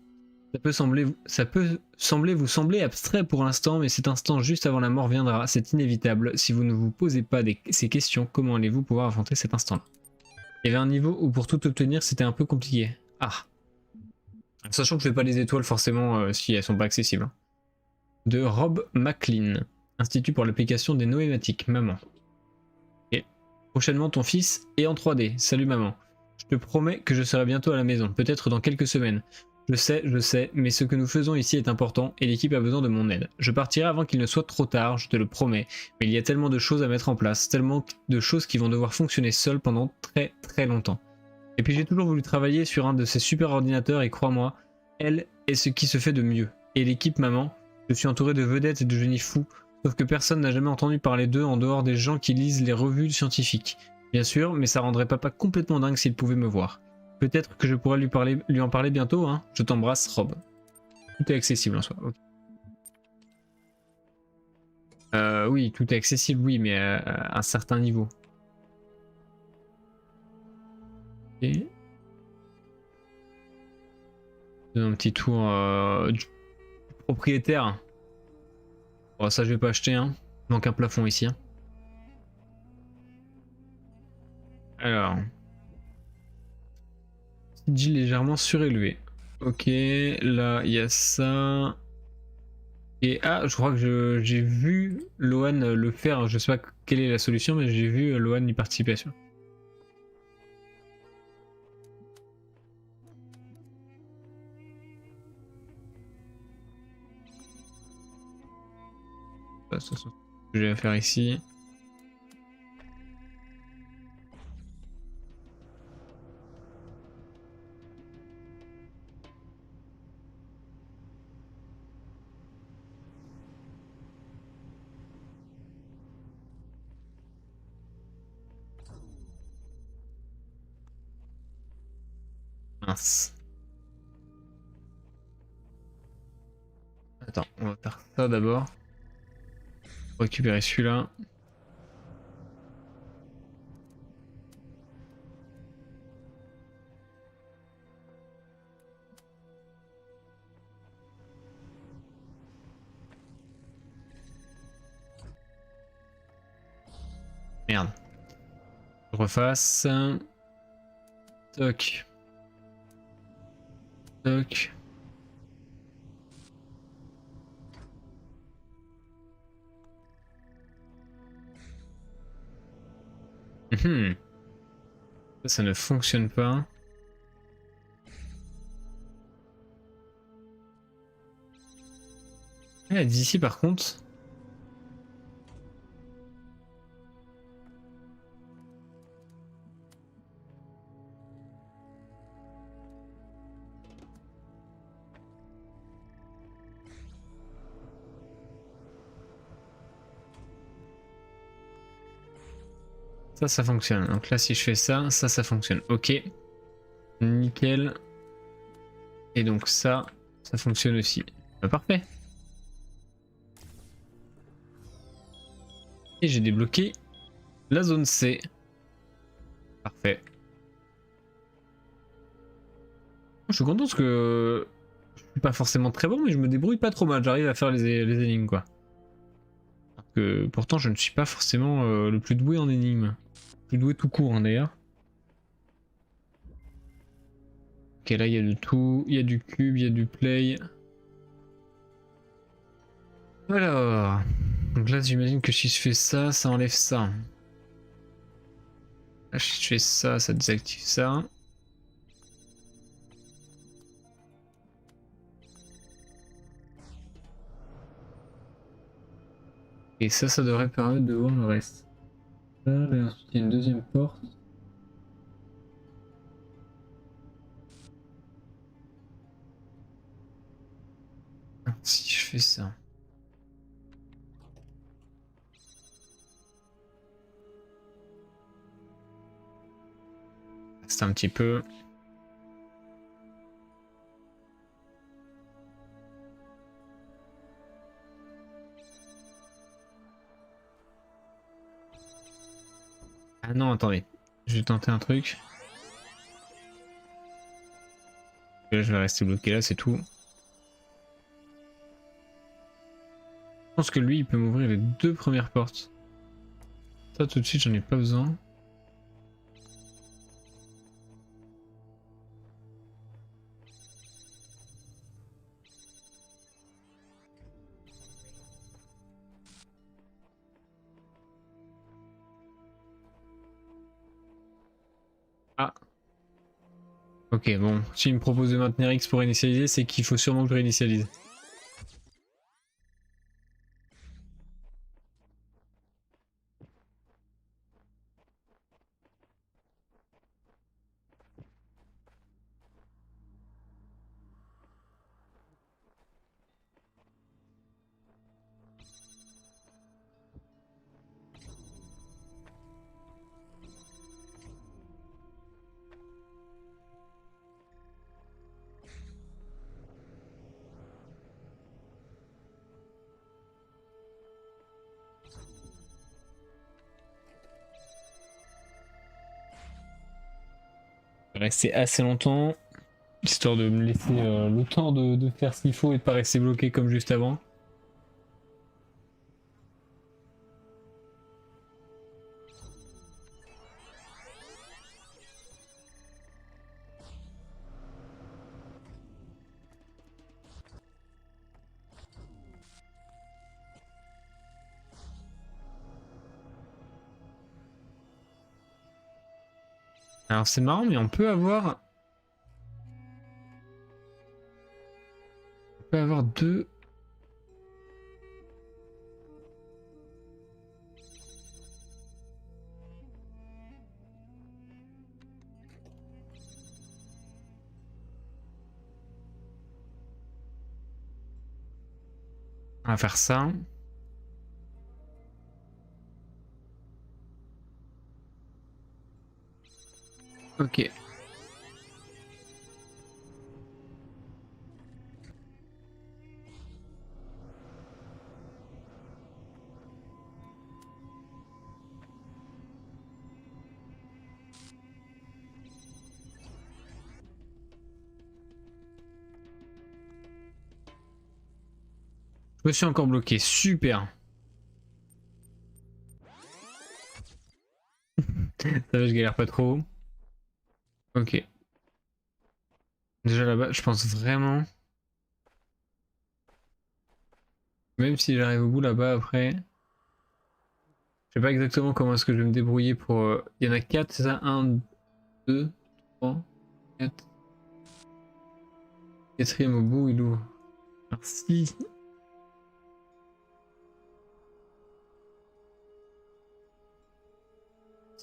Ça peut vous sembler abstrait pour l'instant, mais cet instant juste avant la mort viendra, c'est inévitable. Si vous ne vous posez pas ces questions, comment allez-vous pouvoir affronter cet instant-là? Il y avait un niveau où pour tout obtenir, c'était un peu compliqué. Ah. Sachant que je fais pas les étoiles forcément si elles sont pas accessibles. De Rob McLean, Institut pour l'application des noématiques, maman. Ok. Prochainement ton fils est en 3D. Salut maman. Je te promets que je serai bientôt à la maison, peut-être dans quelques semaines. Je sais, mais ce que nous faisons ici est important et l'équipe a besoin de mon aide. Je partirai avant qu'il ne soit trop tard, je te le promets, mais il y a tellement de choses à mettre en place, tellement de choses qui vont devoir fonctionner seules pendant très très longtemps. Et puis j'ai toujours voulu travailler sur un de ces super ordinateurs et crois-moi, elle est ce qui se fait de mieux. Et l'équipe maman, je suis entouré de vedettes et de génies fous, sauf que personne n'a jamais entendu parler d'eux en dehors des gens qui lisent les revues scientifiques. Bien sûr, mais ça rendrait papa complètement dingue s'il pouvait me voir. Peut-être que je pourrais lui en parler bientôt, hein. Je t'embrasse, Rob. Tout est accessible en soi. Okay. Oui, tout est accessible, oui, mais à un certain niveau. Ok. Un petit tour du propriétaire. Bon, ça je vais pas acheter, hein. Il manque un plafond ici. Hein. Alors. Dit légèrement surélevé. Ok, là il y a ça. Et ah, je crois que j'ai vu Lohan le faire. Je sais pas quelle est la solution, mais j'ai vu Lohan y participer. C'est ce que je vais faire ici. Mince. Attends, on va faire ça d'abord. Récupérer celui-là. Merde. Je refasse. Toc. Toc. Ça ne fonctionne pas. D'ici par contre. Ça fonctionne. Donc là, si je fais ça, ça fonctionne. Ok. Nickel. Et donc ça fonctionne aussi. Parfait. Et j'ai débloqué la zone C. Parfait. Je suis content parce que je suis pas forcément très bon, mais je me débrouille pas trop mal. J'arrive à faire les énigmes, quoi. Alors que pourtant, je ne suis pas forcément le plus doué en énigmes. Le plus doué tout court, hein, d'ailleurs. Ok, là, il y a de tout. Il y a du cube, il y a du play. Alors... Donc là, j'imagine que si je fais ça, ça enlève ça. Là, si je fais ça, ça désactive ça. Et ça devrait permettre de voir le reste. Là, et ensuite, il y a une deuxième porte. Si je fais ça. C'est un petit peu. Ah non, attendez. Je vais tenter un truc. Là, je vais rester bloqué là, c'est tout. Je pense que lui, il peut m'ouvrir les deux premières portes. Ça, tout de suite, j'en ai pas besoin. Ah. Ok, bon. S'il me propose de maintenir X pour initialiser, c'est qu'il faut sûrement que je réinitialise. Je vais rester assez longtemps, histoire de me laisser le temps de faire ce qu'il faut et de pas rester bloqué comme juste avant. Alors c'est marrant, mais on peut avoir... On peut avoir deux... On va faire ça. Ok. Je me suis encore bloqué, super. Ça va, je galère pas trop. Ok. Déjà là-bas, je pense vraiment... Même si j'arrive au bout là-bas après... Je sais pas exactement comment est-ce que je vais me débrouiller pour... Il y en a 4, c'est ça? 1, 2, 3, 4. Quatrième au bout, il ouvre. Merci.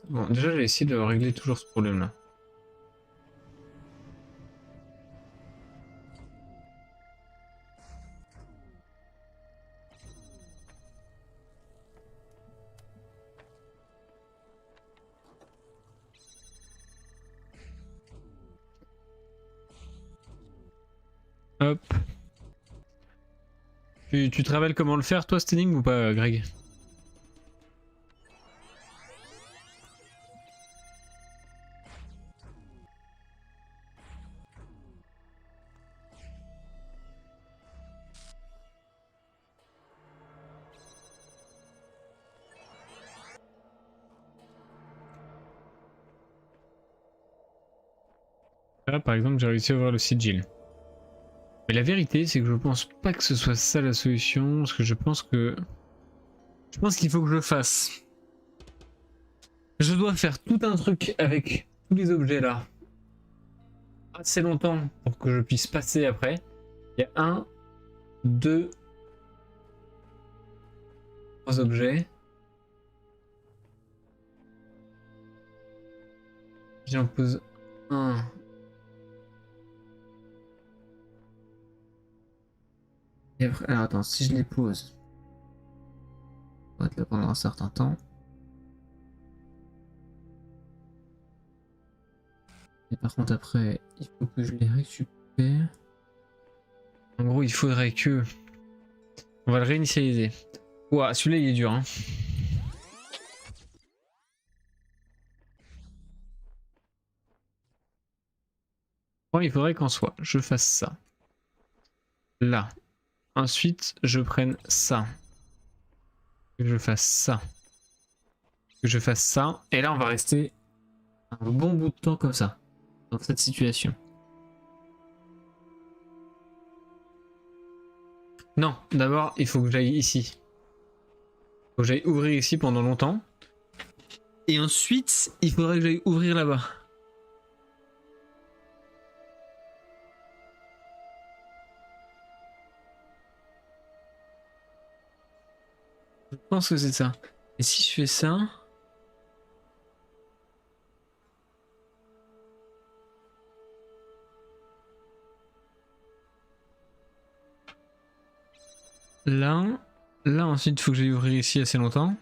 Bon, déjà, j'ai essayé de régler toujours ce problème-là. Hop. Tu te rappelles comment le faire, toi, cette énigme, ou pas, Greg? Là, par exemple, j'ai réussi à ouvrir le sigil. Mais la vérité, c'est que je pense pas que ce soit ça la solution, parce que je pense que... Je pense qu'il faut que je le fasse. Je dois faire tout un truc avec tous les objets là. Assez longtemps pour que je puisse passer après. Il y a 1, 2, 3 objets. J'en pose un. Et après, alors attends, si je les pose, on va être là pendant un certain temps. Et par contre après, il faut que je les récupère. En gros, il faudrait que... On va le réinitialiser. Ouah, celui-là il est dur, hein. Bon, il faudrait qu'en soit, je fasse ça. Là. Ensuite, je prenne ça. Que je fasse ça. Que je fasse ça. Et là, on va rester un bon bout de temps comme ça. Dans cette situation. Non, d'abord, il faut que j'aille ici. Il faut que j'aille ouvrir ici pendant longtemps. Et ensuite, il faudrait que j'aille ouvrir là-bas. Je pense que c'est ça. Et si je fais ça... Là... Là, ensuite, il faut que j'aille ouvrir ici assez longtemps.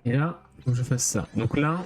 Et là, il faut que je fasse ça. Donc là...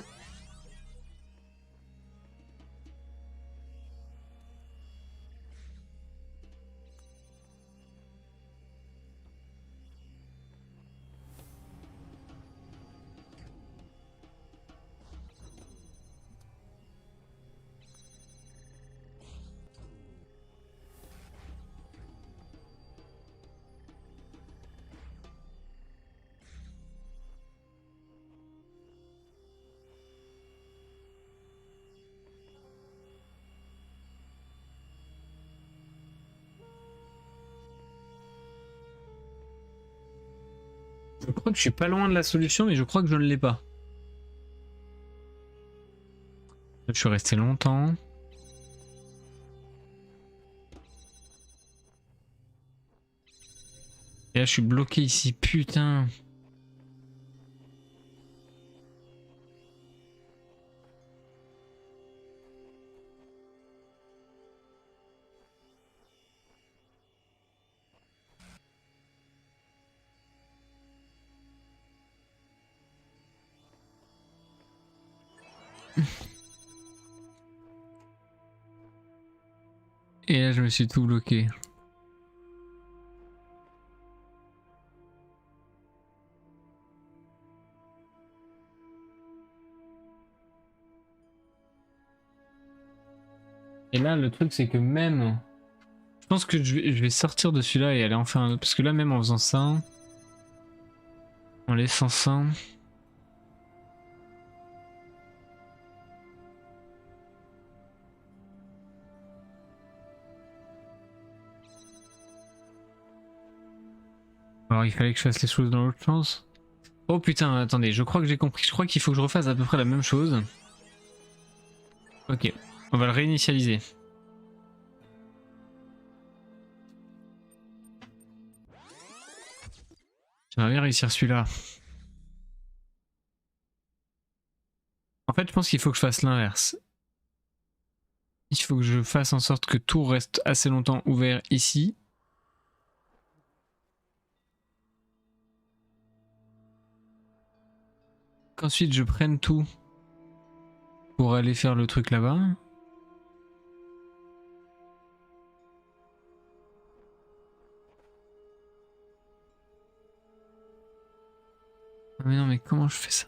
Je crois que je suis pas loin de la solution, mais je crois que je ne l'ai pas. Je suis resté longtemps. Et là, je suis bloqué ici, putain. Et là, je me suis tout bloqué. Et là, le truc, c'est que même... Je pense que je vais sortir de celui-là et aller en faire un autre. Parce que là, même en faisant ça... En laissant ça... Alors, il fallait que je fasse les choses dans l'autre sens. Oh putain, attendez, je crois que j'ai compris. Je crois qu'il faut que je refasse à peu près la même chose. Ok, on va le réinitialiser. J'aimerais bien réussir celui-là. En fait, je pense qu'il faut que je fasse l'inverse. Il faut que je fasse en sorte que tout reste assez longtemps ouvert ici. Qu'ensuite je prenne tout pour aller faire le truc là-bas. Ah mais non, mais comment je fais ça?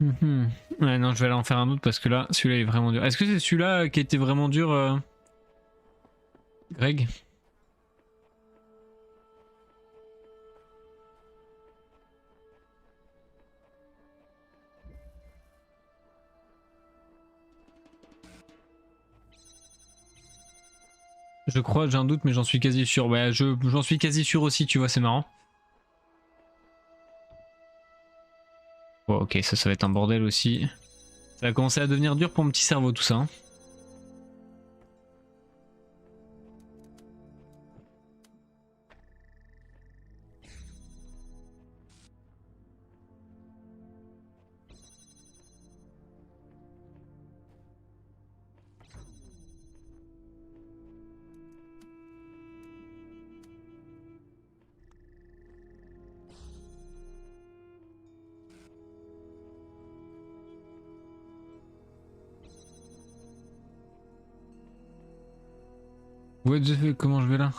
Ouais, non, je vais aller en faire un autre parce que là, celui-là est vraiment dur. Est-ce que c'est celui-là qui était vraiment dur, Greg? Je crois, j'ai un doute, mais j'en suis quasi sûr. Ouais, j'en suis quasi sûr aussi, tu vois, c'est marrant. Bon, ok, ça va être un bordel aussi. Ça va commencer à devenir dur pour mon petit cerveau, tout ça. Hein. What the fuck, comment je vais là?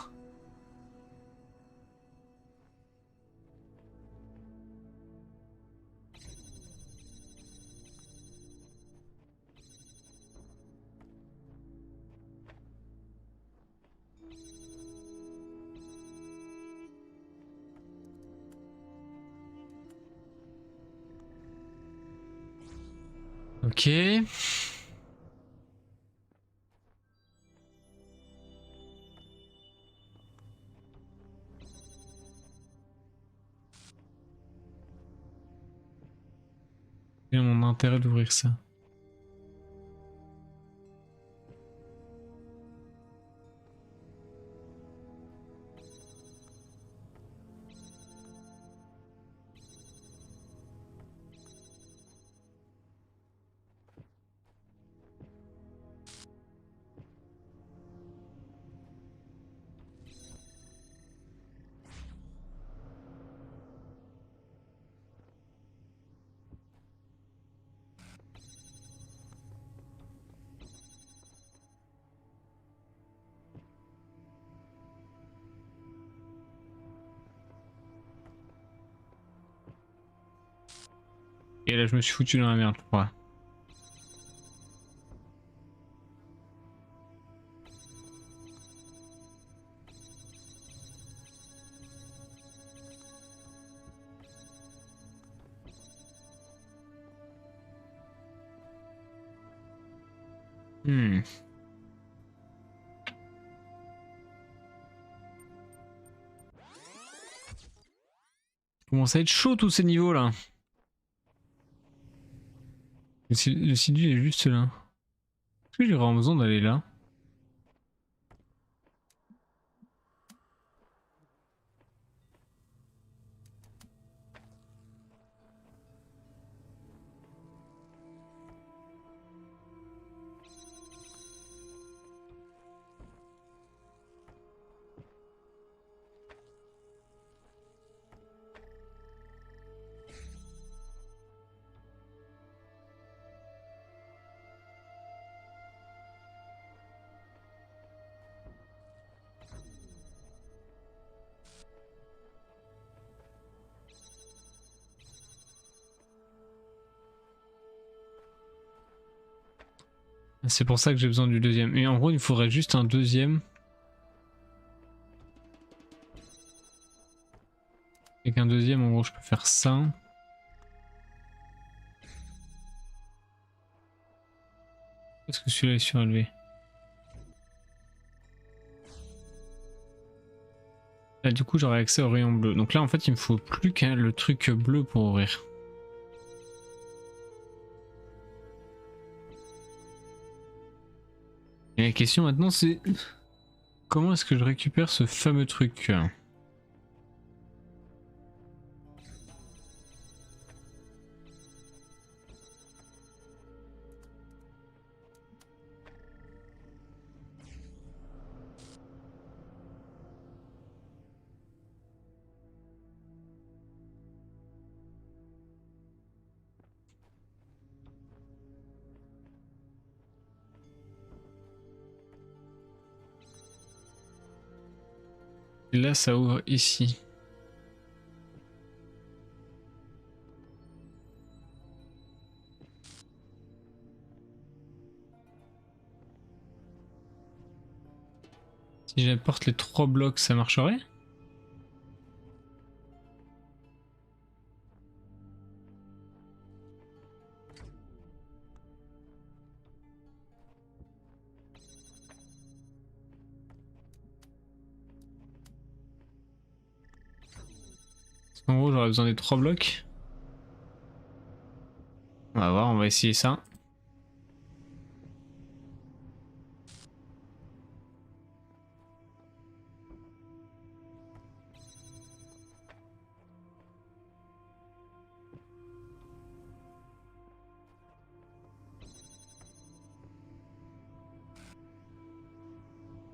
Ok. Quel est mon intérêt d'ouvrir ça? Et là, je me suis foutu dans la merde, je crois. Commence à être chaud tous ces niveaux là. Le Sidu est juste là. Est-ce que j'ai vraiment besoin d'aller là? C'est pour ça que j'ai besoin du deuxième. Et en gros, il me faudrait juste un deuxième. Avec un deuxième, en gros, je peux faire ça. Est-ce que celui-là est surélevé? Là, du coup, j'aurai accès au rayon bleu. Donc là, en fait, il me faut plus qu'un le truc bleu pour ouvrir. Et la question maintenant, c'est comment est-ce que je récupère ce fameux truc? Et là, ça ouvre ici. Si j'apporte les 3 blocs, ça marcherait? En gros, j'aurais besoin des 3 blocs. On va voir, on va essayer ça.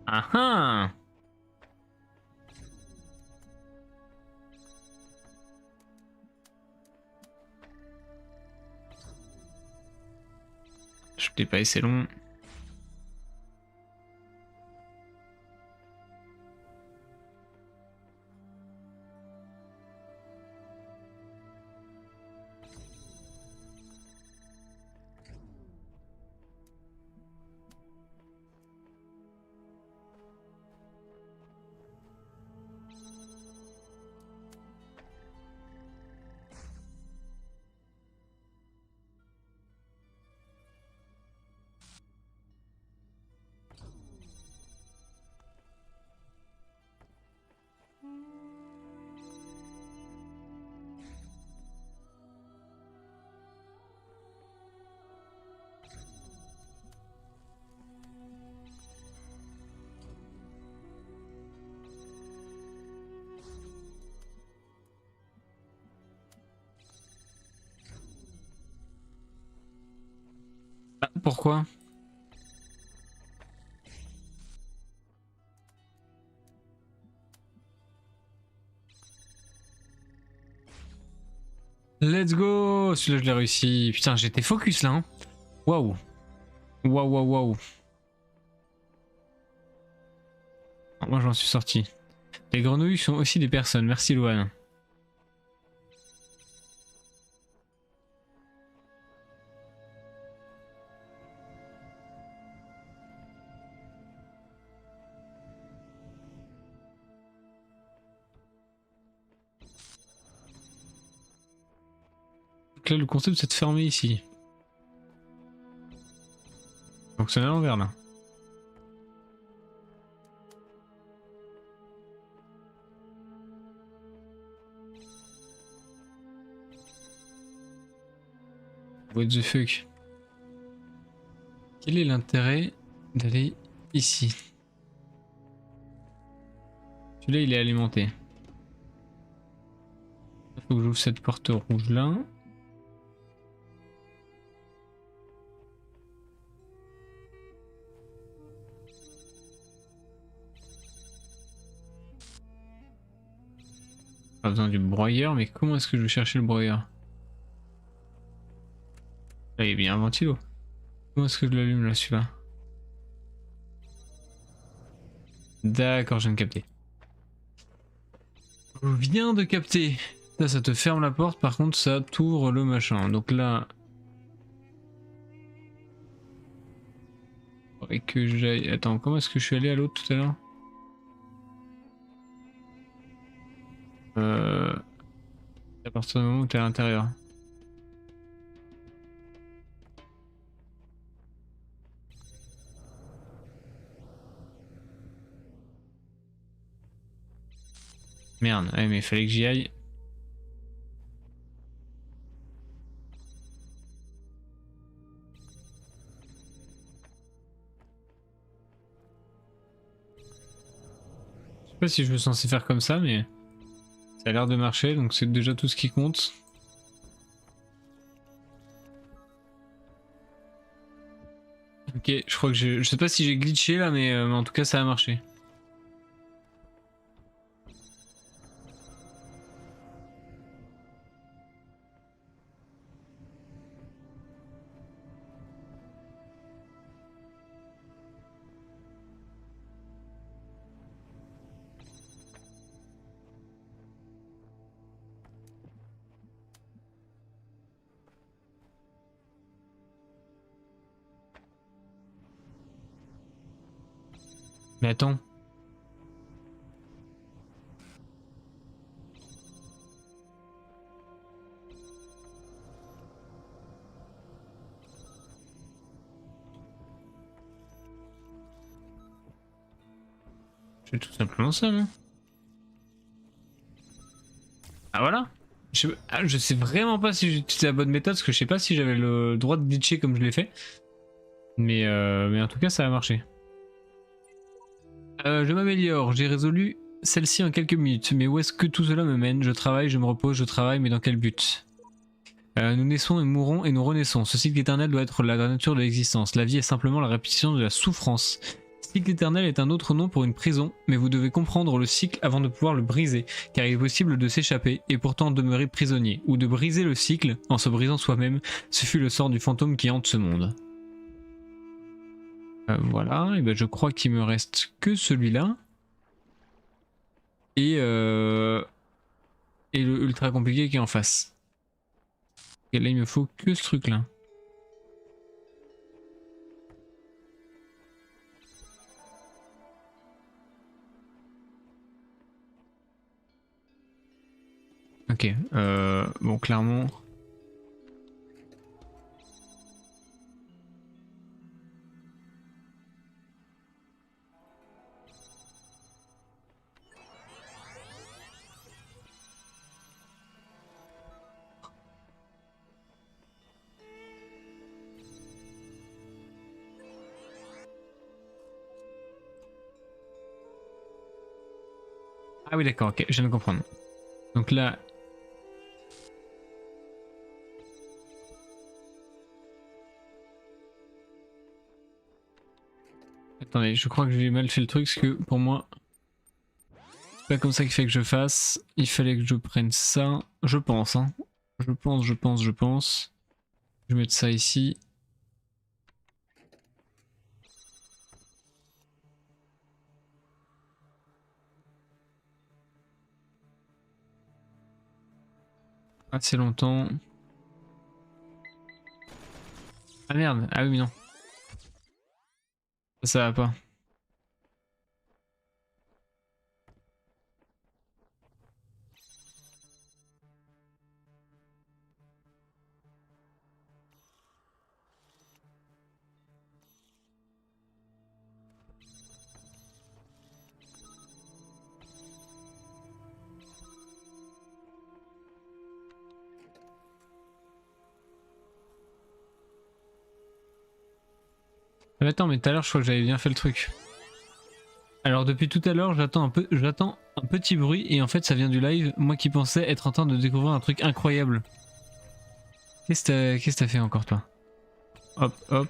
Ah ah! Je t'ai pas assez long. Ah, pourquoi? Let's go! Celui-là, je l'ai réussi. Putain, j'étais focus là. Hein. Waouh! Waouh, waouh, waouh. Moi, j'en suis sorti. Les grenouilles sont aussi des personnes. Merci, Loane. Donc là, le concept, c'est de fermer ici. Donc c'est à l'envers là. What the fuck? Quel est l'intérêt d'aller ici? Celui-là il est alimenté. Il faut que j'ouvre cette porte rouge là. Pas besoin du broyeur, mais comment est-ce que je vais chercher le broyeur? Là il est bien un ventilo. Comment est-ce que je l'allume là celui-là? D'accord, je viens de capter. Je viens de capter. Là ça te ferme la porte, par contre ça t'ouvre le machin. Donc là... faudrait que j'aille... Attends, comment est-ce que je suis allé à l'autre tout à l'heure? À partir du moment où t'es à l'intérieur. Merde, ouais, mais il fallait que j'y aille. Je sais pas si je suis censé faire comme ça, mais ça a l'air de marcher, donc c'est déjà tout ce qui compte. Ok, je crois que je sais pas si j'ai glitché là, mais en tout cas ça a marché. Mais attends. Je fais tout simplement ça, non? Ah voilà. Je sais vraiment pas si j'ai utilisé la bonne méthode, parce que je sais pas si j'avais le droit de glitcher comme je l'ai fait. Mais en tout cas ça a marché. Je m'améliore, j'ai résolu celle-ci en quelques minutes. Mais où est-ce que tout cela me mène? Je travaille, je me repose, je travaille, mais dans quel but? Nous naissons et mourons et nous renaissons. Ce cycle éternel doit être la nature de l'existence. La vie est simplement la répétition de la souffrance. Cycle éternel est un autre nom pour une prison, mais vous devez comprendre le cycle avant de pouvoir le briser, car il est possible de s'échapper et pourtant demeurer prisonnier, ou de briser le cycle en se brisant soi-même. Ce fut le sort du fantôme qui hante ce monde. Voilà, et ben je crois qu'il me reste que celui-là. Et le ultra compliqué qui est en face. Et là il me faut que ce truc là. Ok, bon clairement... Ah oui d'accord, ok, je viens de comprendre. Donc là... Attendez, je crois que j'ai mal fait le truc, parce que pour moi... C'est pas comme ça qu'il fait que je fasse. Il fallait que je prenne ça. Je pense, hein. Je pense. Je vais mettre ça ici. Assez longtemps. Ah merde, ah oui mais non. Ça va pas. Mais attends, mais tout à l'heure je crois que j'avais bien fait le truc. Alors depuis tout à l'heure j'attends un petit bruit et en fait ça vient du live, moi qui pensais être en train de découvrir un truc incroyable. Qu'est-ce que t'as fait encore toi? Hop hop.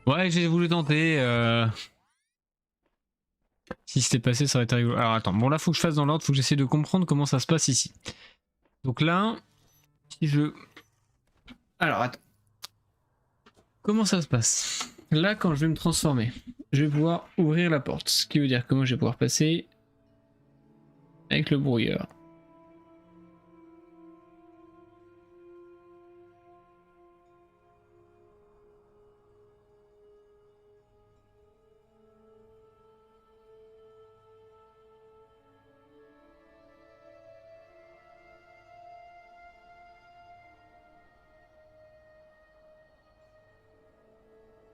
Ouais, j'ai voulu tenter. Si c'était passé, ça aurait été rigolo. Alors attends, bon là faut que je fasse dans l'ordre, faut que j'essaie de comprendre comment ça se passe ici. Donc là, si je... Alors attends. Comment ça se passe? Là, quand je vais me transformer, je vais pouvoir ouvrir la porte. Ce qui veut dire que moi je vais pouvoir passer avec le brouilleur.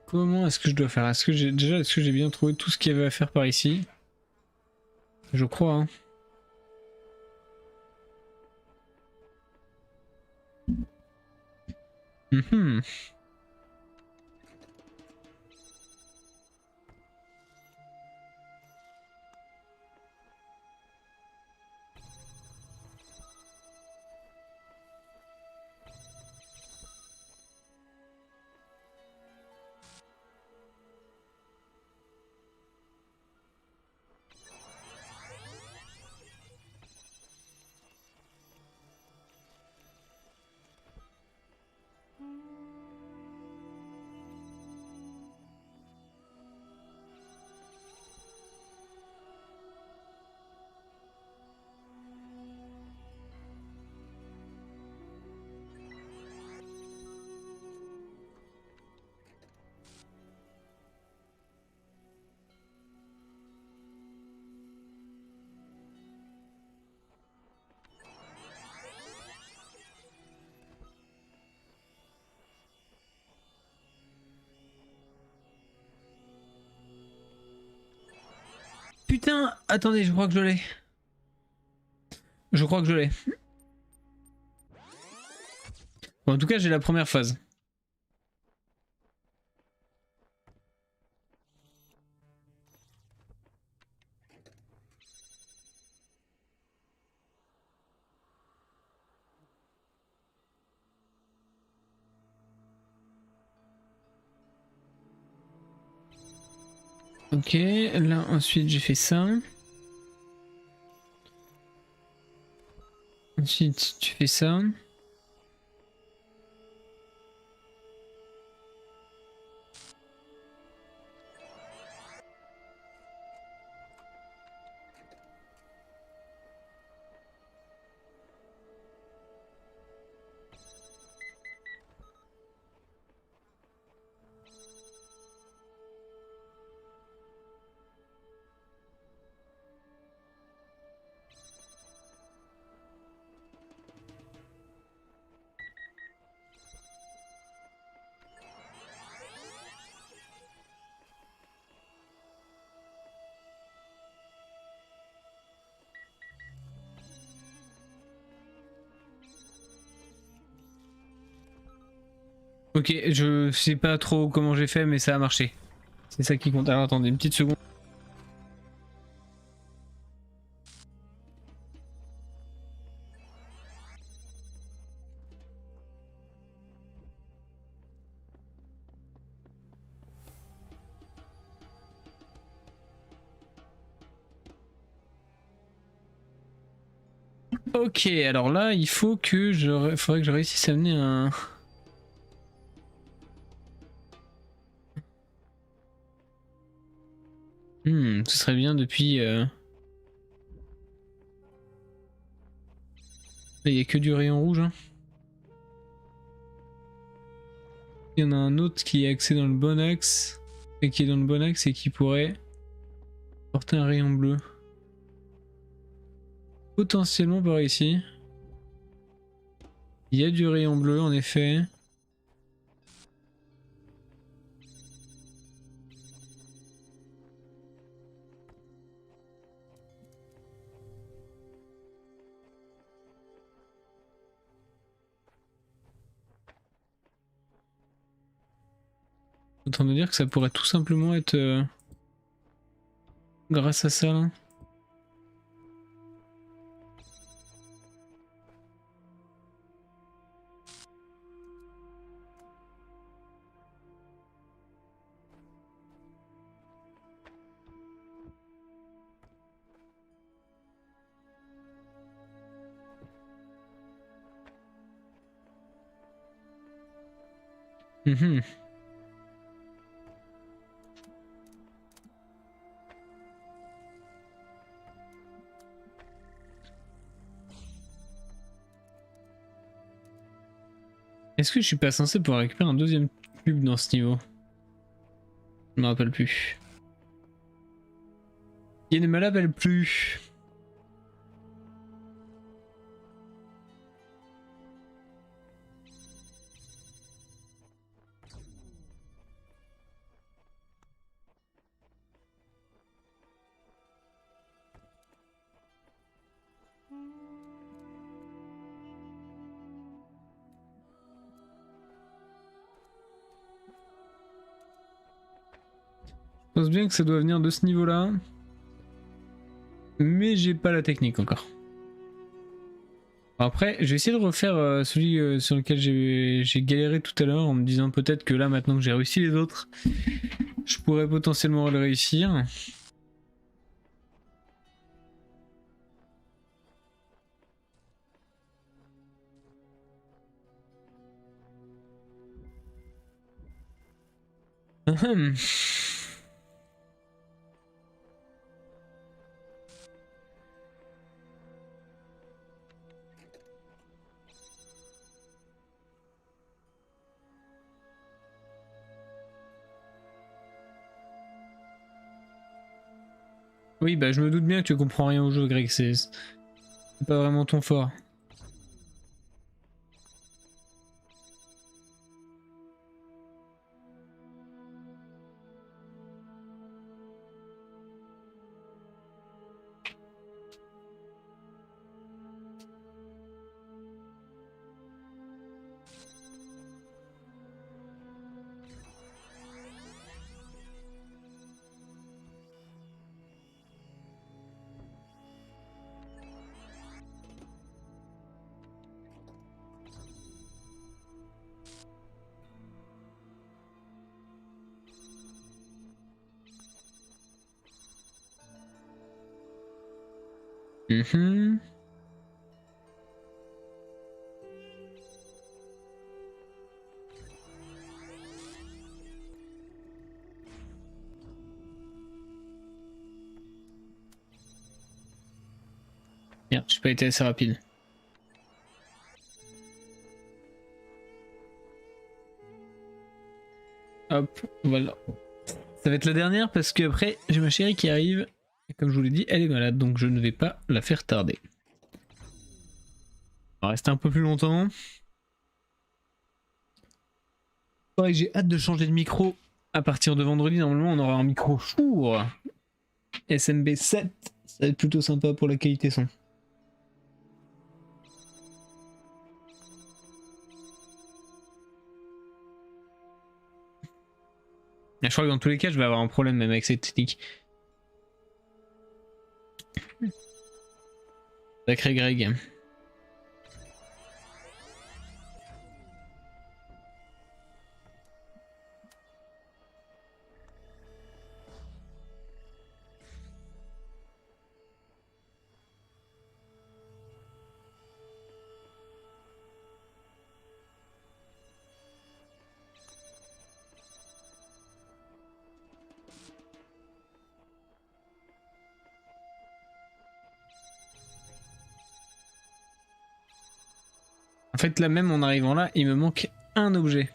Comment est-ce que je dois faire? Est-ce que j'ai bien trouvé tout ce qu'il y avait à faire par ici? Je crois, hein. Mhm. Putain, attendez, je crois que je l'ai. Je crois que je l'ai. Bon, en tout cas, j'ai la première phase. Ok, là ensuite j'ai fait ça. Ensuite tu fais ça. Ok, je sais pas trop comment j'ai fait, mais ça a marché. C'est ça qui compte. Alors attendez une petite seconde. Ok, alors là, il faut que faudrait que je réussisse à amener un... Ce serait bien depuis... Là, il n'y a que du rayon rouge. Hein. Il y en a un autre qui est axé dans le bon axe. Et qui est dans le bon axe et qui pourrait porter un rayon bleu. Potentiellement par ici. Il y a du rayon bleu en effet. Autant me dire que ça pourrait tout simplement être grâce à ça là. Mhm. Est-ce que je suis pas censé pouvoir récupérer un deuxième cube dans ce niveau? Je me rappelle plus. Il ne me rappelle plus. Je pense bien que ça doit venir de ce niveau-là. Mais j'ai pas la technique encore. Après, je vais essayer de refaire celui sur lequel j'ai galéré tout à l'heure en me disant peut-être que là, maintenant que j'ai réussi les autres, je pourrais potentiellement le réussir. Ahem. Oui, bah je me doute bien que tu comprends rien au jeu, Greg, c'est pas vraiment ton fort. Mhm. Merde, j'ai pas été assez rapide. Hop, voilà. Ça va être la dernière parce que après j'ai ma chérie qui arrive. Et comme je vous l'ai dit, elle est malade, donc je ne vais pas la faire tarder. On va rester un peu plus longtemps. Ouais, j'ai hâte de changer de micro. À partir de vendredi, normalement, on aura un micro Shure SMB 7. Ça va être plutôt sympa pour la qualité son. Je crois que dans tous les cas, je vais avoir un problème même avec cette technique. Sacré Greg. En fait, là même en arrivant là, il me manque un objet.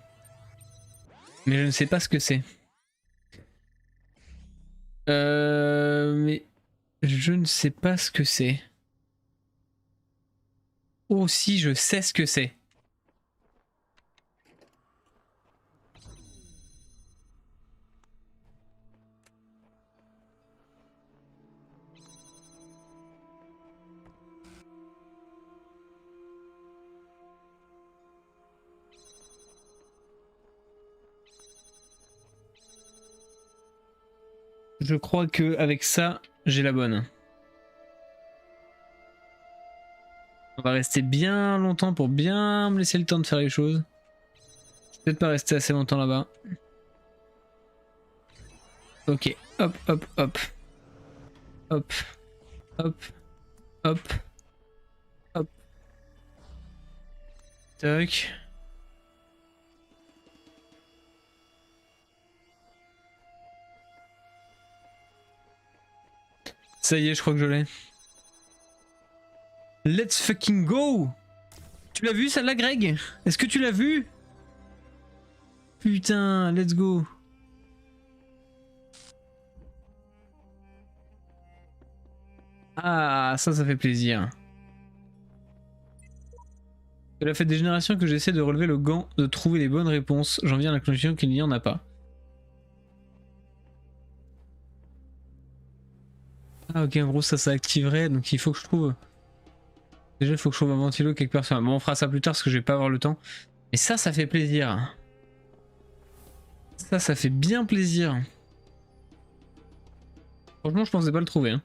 Mais je ne sais pas ce que c'est. Mais je ne sais pas ce que c'est. Oh si, je sais ce que c'est. Je crois que avec ça, j'ai la bonne. On va rester bien longtemps pour bien me laisser le temps de faire les choses. Je vais peut-être pas rester assez longtemps là-bas. Ok, hop, hop, hop. Hop, hop, hop, hop. Tac. Ça y est, je crois que je l'ai. Let's fucking go! Tu l'as vu celle-là, Greg? Est-ce que tu l'as vu? Putain, let's go. Ah, ça fait plaisir. Cela fait des générations que j'essaie de relever le gant, de trouver les bonnes réponses. J'en viens à la conclusion qu'il n'y en a pas. Ah ok, en gros ça activerait, donc il faut que je trouve... Déjà il faut que je trouve un ventilo quelque part. Bon, on fera ça plus tard parce que je vais pas avoir le temps. Mais ça fait plaisir. Ça fait bien plaisir. Franchement je pensais pas le trouver. Hein.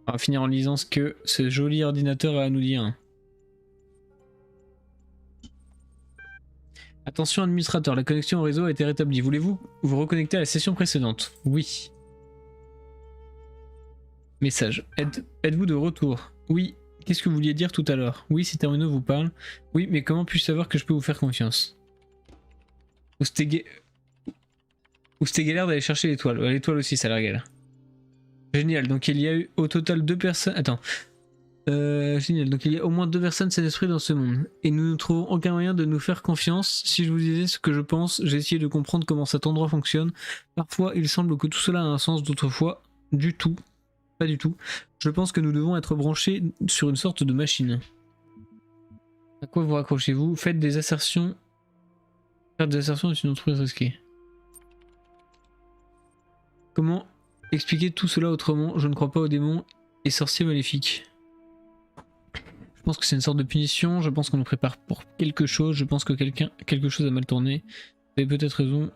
On va finir en lisant ce que ce joli ordinateur a à nous dire. Attention administrateur, la connexion au réseau a été rétablie. Voulez-vous vous reconnecter à la session précédente? Oui. Message. Êtes-vous de retour? Oui. Qu'est-ce que vous vouliez dire tout à l'heure? Oui, si Termino vous parle. Oui, mais comment puis-je savoir que je peux vous faire confiance? Ou c'était galère d'aller chercher l'étoile. L'étoile aussi, ça a l'air galère. Génial, donc il y a eu au total 2 personnes... Attends. Génial, donc il y a au moins 2 personnes saines d'esprit dans ce monde. Et nous ne trouvons aucun moyen de nous faire confiance. Si je vous disais ce que je pense, j'ai essayé de comprendre comment cet endroit fonctionne. Parfois, il semble que tout cela a un sens, d'autres fois, du tout. Pas du tout. Je pense que nous devons être branchés sur une sorte de machine. À quoi vous raccrochez-vous? Faites des assertions. Faire des assertions est une entreprise risquée. Comment expliquer tout cela autrement? Je ne crois pas aux démons et sorciers maléfiques. Je pense que c'est une sorte de punition. Je pense qu'on nous prépare pour quelque chose. Je pense que quelque chose a mal tourné. Vous avez peut-être raison.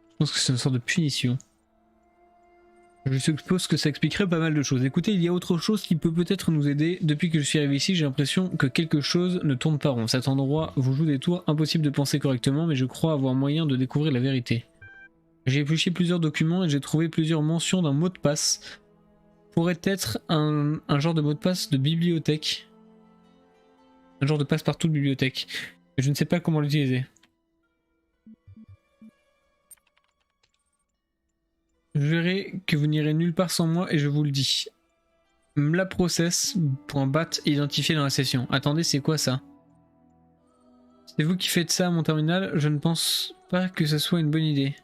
Je pense que c'est une sorte de punition. Je suppose que ça expliquerait pas mal de choses. Écoutez, il y a autre chose qui peut peut-être nous aider. Depuis que je suis arrivé ici, j'ai l'impression que quelque chose ne tourne pas rond. Cet endroit vous joue des tours, impossible de penser correctement, mais je crois avoir moyen de découvrir la vérité. J'ai épluché plusieurs documents et j'ai trouvé plusieurs mentions d'un mot de passe. Pourrait être un genre de mot de passe de bibliothèque. Un genre de passe-partout de bibliothèque. Je ne sais pas comment l'utiliser. Je verrai que vous n'irez nulle part sans moi et je vous le dis. La process.bat identifié dans la session. Attendez, c'est quoi ça? C'est vous qui faites ça à mon terminal? Je ne pense pas que ce soit une bonne idée.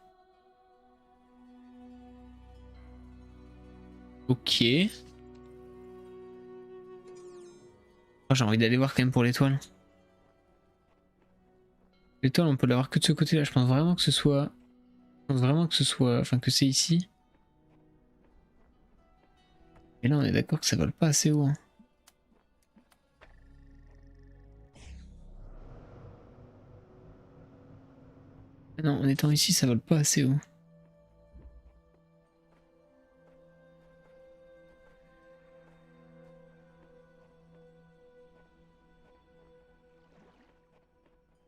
Ok. Oh, j'ai envie d'aller voir quand même pour l'étoile. L'étoile, on peut l'avoir que de ce côté-là. Je pense vraiment que ce soit... Enfin, que c'est ici. Et là, on est d'accord que ça vole pas assez haut. Hein. Non, en étant ici, ça vole pas assez haut.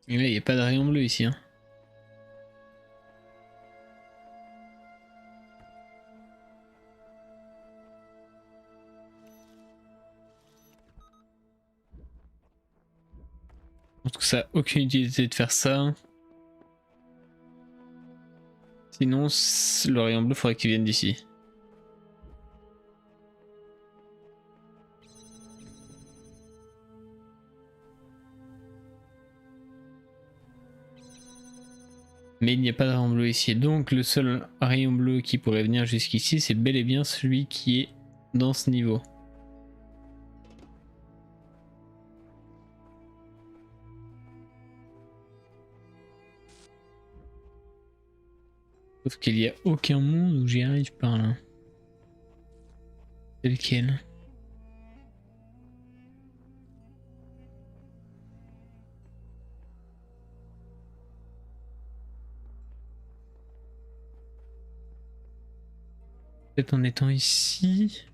Et là, il n'y a pas de rayon bleu ici. Hein. Je pense que ça n'a aucune utilité de faire ça. Sinon, le rayon bleu, faudrait qu'il vienne d'ici. Mais il n'y a pas de rayon bleu ici. Donc le seul rayon bleu qui pourrait venir jusqu'ici, c'est bel et bien celui qui est dans ce niveau. Sauf qu'il n'y a aucun monde où j'y arrive par là. C'est lequel? Peut-être en étant ici.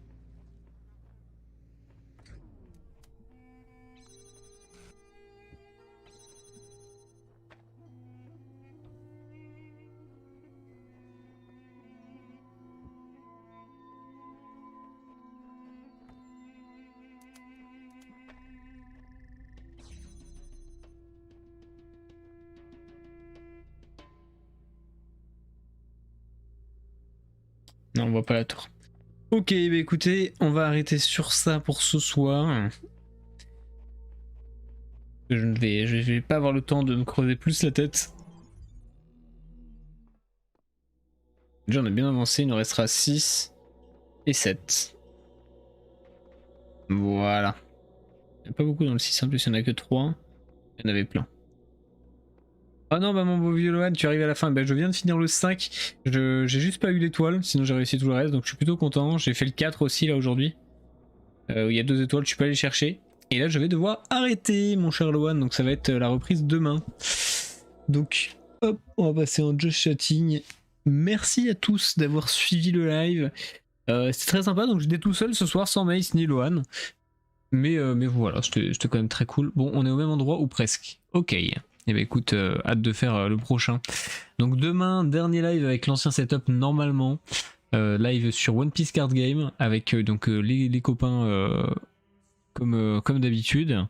Non, on voit pas la tour. Ok, bah écoutez, on va arrêter sur ça pour ce soir. Je vais pas avoir le temps de me creuser plus la tête. Déjà, on a bien avancé, il nous restera 6 et 7. Voilà. Il n'y en a pas beaucoup dans le 6, en plus il n'y en a que 3. Il y en avait plein. Oh non, bah mon beau vieux Lohan, tu arrives à la fin. Bah je viens de finir le 5. J'ai juste pas eu l'étoile, sinon j'ai réussi tout le reste, donc je suis plutôt content. J'ai fait le 4 aussi là aujourd'hui. Il y a 2 étoiles, tu peux aller chercher. Et là je vais devoir arrêter mon cher Lohan, donc ça va être la reprise demain. Donc hop, on va passer en just chatting. Merci à tous d'avoir suivi le live. C'était très sympa, donc j'étais tout seul ce soir sans Mace ni Lohan. Mais voilà, c'était quand même très cool. Bon, on est au même endroit ou presque. Ok. Eh ben écoute, hâte de faire le prochain. Donc demain, dernier live avec l'ancien setup normalement. Live sur One Piece Card Game avec donc les copains comme d'habitude.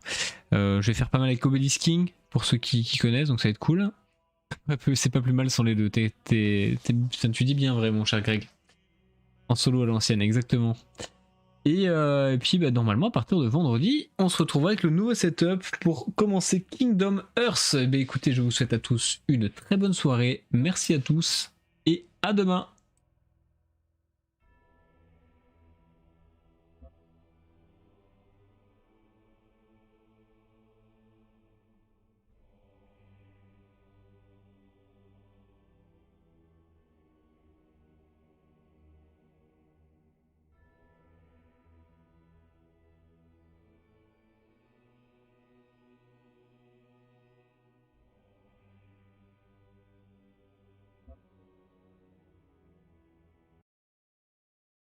Je vais faire pas mal avec Obelisk King pour ceux qui connaissent, donc ça va être cool. C'est pas plus mal sans les deux. Tu dis bien vrai mon cher Greg. En solo à l'ancienne, exactement. Et puis bah, normalement à partir de vendredi, on se retrouvera avec le nouveau setup pour commencer Kingdom Hearts. Bah, écoutez, je vous souhaite à tous une très bonne soirée. Merci à tous et à demain.